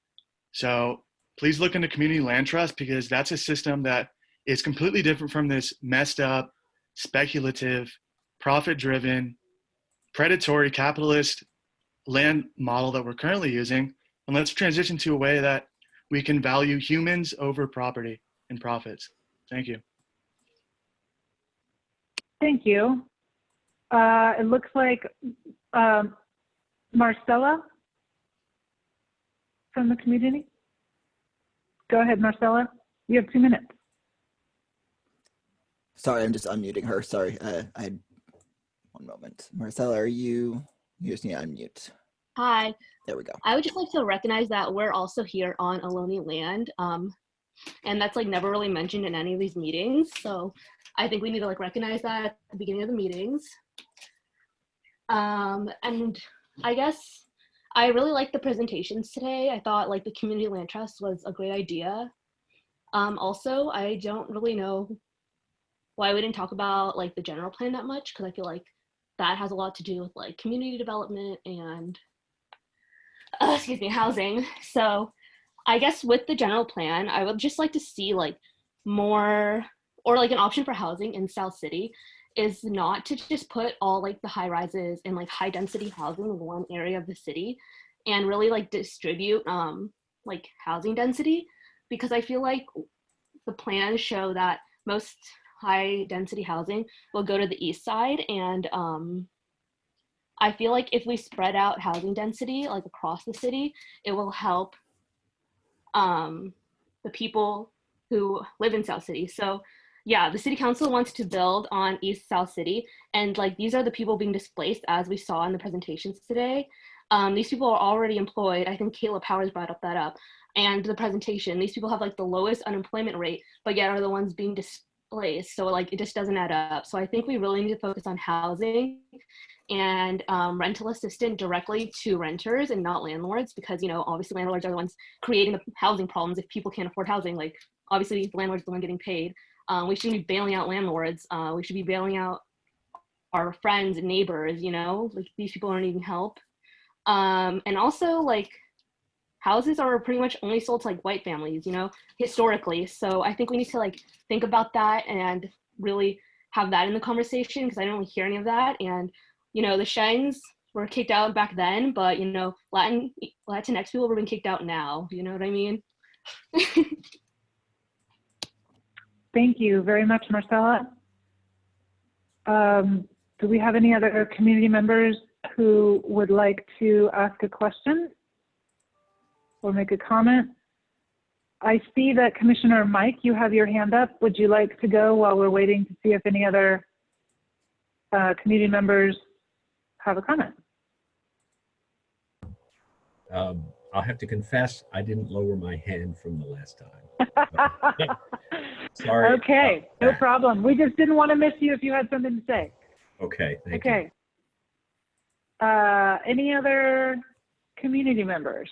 So please look into community land trust because that's a system that is completely different from this messed up, speculative, profit-driven, predatory capitalist land model that we're currently using. And let's transition to a way that we can value humans over property and profits. Thank you. Thank you. It looks like Marcella from the community. Go ahead, Marcella. You have 2 minutes. Sorry, I'm just unmuting her. Sorry, I had 1 moment. Marcella, are you just need to unmute? Hi. There we go. I would just like to recognize that we're also here on Ohlone land, and that's like never really mentioned in any of these meetings. So I think we need to like recognize that at the beginning of the meetings. And I guess I really liked the presentations today. I thought like the community land trust was a great idea. Also, I don't really know why we didn't talk about like the general plan that much because I feel like that has a lot to do with like community development and housing. So I guess with the general plan, I would just like to see like more or like an option for housing in South City is not to just put all like the high rises and like high density housing in one area of the city and really like distribute like housing density, because I feel like the plans show that most high density housing will go to the east side, and I feel like if we spread out housing density like across the city, it will help the people who live in South City. So yeah, the city council wants to build on East South City, and like these are the people being displaced as we saw in the presentations today. These people are already employed. I think Caleb Powers brought that up, and the presentation. These people have like the lowest unemployment rate, but yet are the ones being displaced. So like it just doesn't add up. So I think we really need to focus on housing and rental assistance directly to renters and not landlords, because you know obviously landlords are the ones creating the housing problems. If people can't afford housing, like obviously the landlord's the one getting paid. We shouldn't be bailing out landlords. We should be bailing out our friends and neighbors, you know, like these people are needing help. And also like houses are pretty much only sold to like white families, you know, historically. So I think we need to like think about that and really have that in the conversation, because I don't really hear any of that. And, you know, the Shengs were kicked out back then, but, you know, Latinx people were being kicked out now, you know what I mean? Thank you very much, Marcella. Do we have any other community members who would like to ask a question or make a comment? I see that Commissioner Mike, you have your hand up. Would you like to go while we're waiting to see if any other community members have a comment? I'll have to confess, I didn't lower my hand from the last time. Sorry. Okay, no problem. We just didn't want to miss you if you had something to say. Okay, thank you. Okay. Any other community members?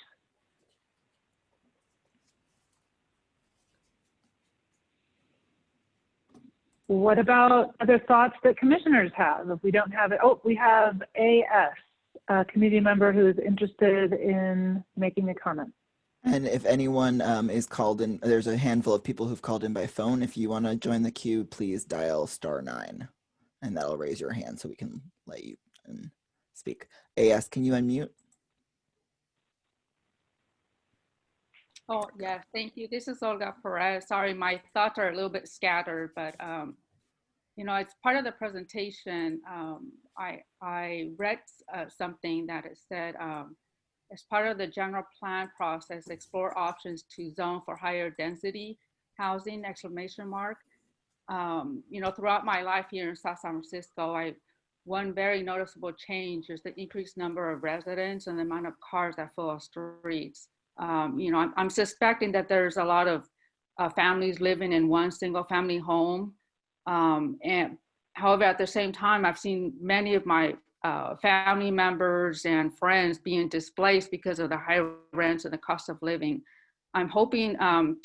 What about other thoughts that commissioners have? If we don't have it, oh, we have AS, a community member who is interested in making a comment. And if anyone is called in, there's a handful of people who've called in by phone. If you want to join the queue, please dial *9, and that'll raise your hand so we can let you speak. AS, can you unmute? Oh, yeah, thank you. This is Olga Perez. Sorry, my thoughts are a little bit scattered, but you know, as part of the presentation, I read something that it said, as part of the general plan process, explore options to zone for higher density housing, ! You know, throughout my life here in South San Francisco, one very noticeable change is the increased number of residents and the amount of cars that fill our streets. You know, I'm suspecting that there's a lot of families living in one single family home. And however, at the same time, I've seen many of my family members and friends being displaced because of the high rents and the cost of living. I'm hoping that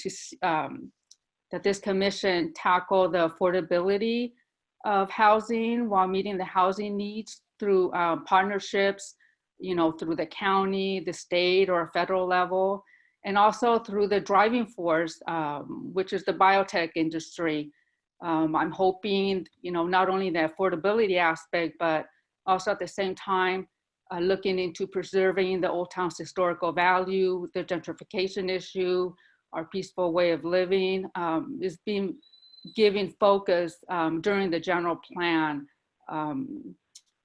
this commission tackle the affordability of housing while meeting the housing needs through partnerships, you know, through the county, the state, or federal level, and also through the driving force, which is the biotech industry. I'm hoping, you know, not only the affordability aspect, but also at the same time, looking into preserving the Old Town's historical value, the gentrification issue, our peaceful way of living is being given focus during the general plan.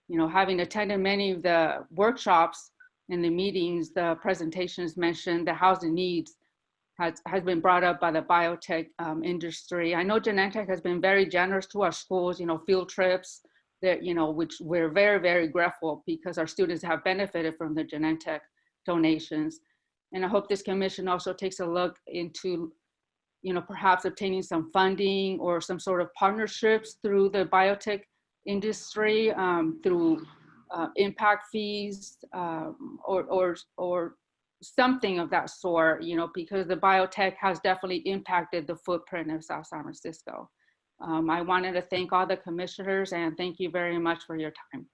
You know, having attended many of the workshops and the meetings, the presentations mentioned the housing needs has been brought up by the biotech industry. I know Genentech has been very generous to our schools, you know, field trips that, you know, which we're very, very grateful because our students have benefited from the Genentech donations. And I hope this commission also takes a look into, you know, perhaps obtaining some funding or some sort of partnerships through the biotech industry, through impact fees or something of that sort, you know, because the biotech has definitely impacted the footprint of South San Francisco. I wanted to thank all the commissioners and thank you very much for your time.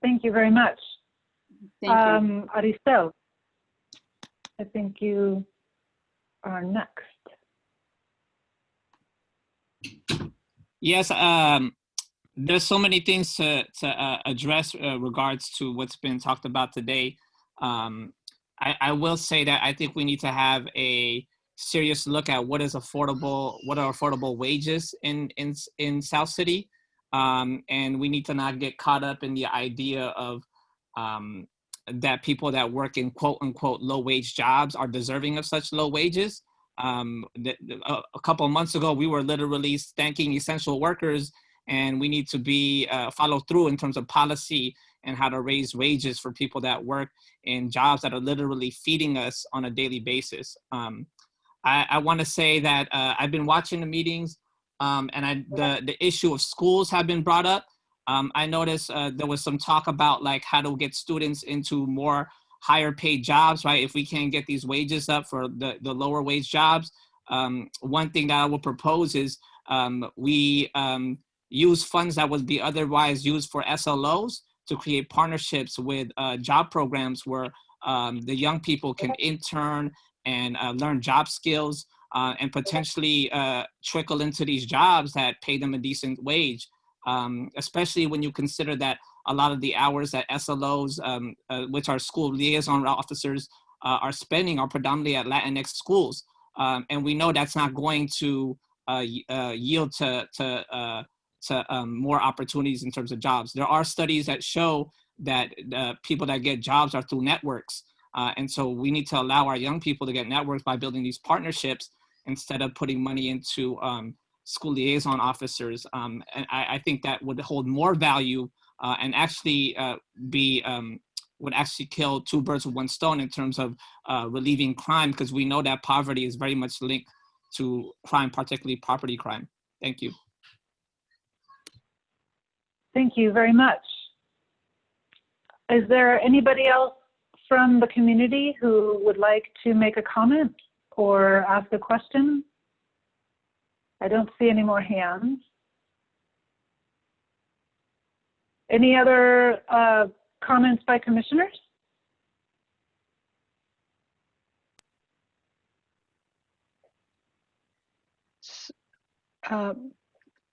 Thank you very much. Thank you. Aristel, I think you are next. Yes, there's so many things to address regards to what's been talked about today. I will say that I think we need to have a serious look at what are affordable wages in South City. And we need to not get caught up in the idea of that people that work in quote unquote low wage jobs are deserving of such low wages. A couple of months ago, we were literally thanking essential workers, and we need to be follow through in terms of policy and how to raise wages for people that work in jobs that are literally feeding us on a daily basis. I want to say that I've been watching the meetings, and the issue of schools have been brought up. I noticed there was some talk about like how to get students into more higher paid jobs, right? If we can't get these wages up for the lower wage jobs. One thing that I will propose is we use funds that would be otherwise used for SLOs to create partnerships with job programs where the young people can intern and learn job skills and potentially trickle into these jobs that pay them a decent wage, especially when you consider that a lot of the hours that SLOs, which are school liaison officers, are spending are predominantly at Latinx schools. And we know that's not going to yield to more opportunities in terms of jobs. There are studies that show that people that get jobs are through networks. And so we need to allow our young people to get networks by building these partnerships instead of putting money into school liaison officers. And I think that would hold more value and actually would actually kill two birds with one stone in terms of relieving crime, because we know that poverty is very much linked to crime, particularly property crime. Thank you. Thank you very much. Is there anybody else from the community who would like to make a comment or ask a question? I don't see any more hands. Any other comments by commissioners?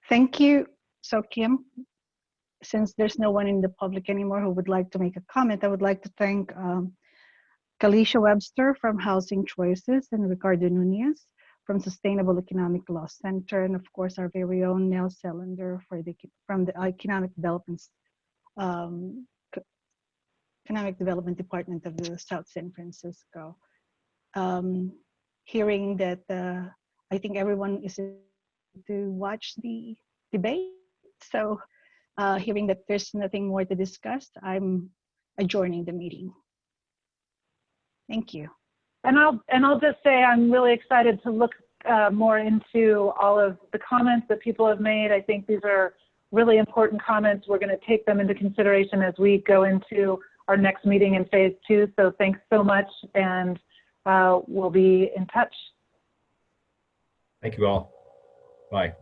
Thank you. So Kim, since there's no one in the public anymore who would like to make a comment, I would like to thank Kalisha Webster from Housing Choices and Ricardo Nunez from Sustainable Economic Law Center, and of course our very own Nell Selander from the Economic Development Department of the South San Francisco. Hearing that I think everyone is to watch the debate, so hearing that there's nothing more to discuss, I'm adjourning the meeting. Thank you. And I'll just say I'm really excited to look more into all of the comments that people have made. I think these are really important comments. We're going to take them into consideration as we go into our next meeting in phase 2. So thanks so much, and we'll be in touch. Thank you all. Bye.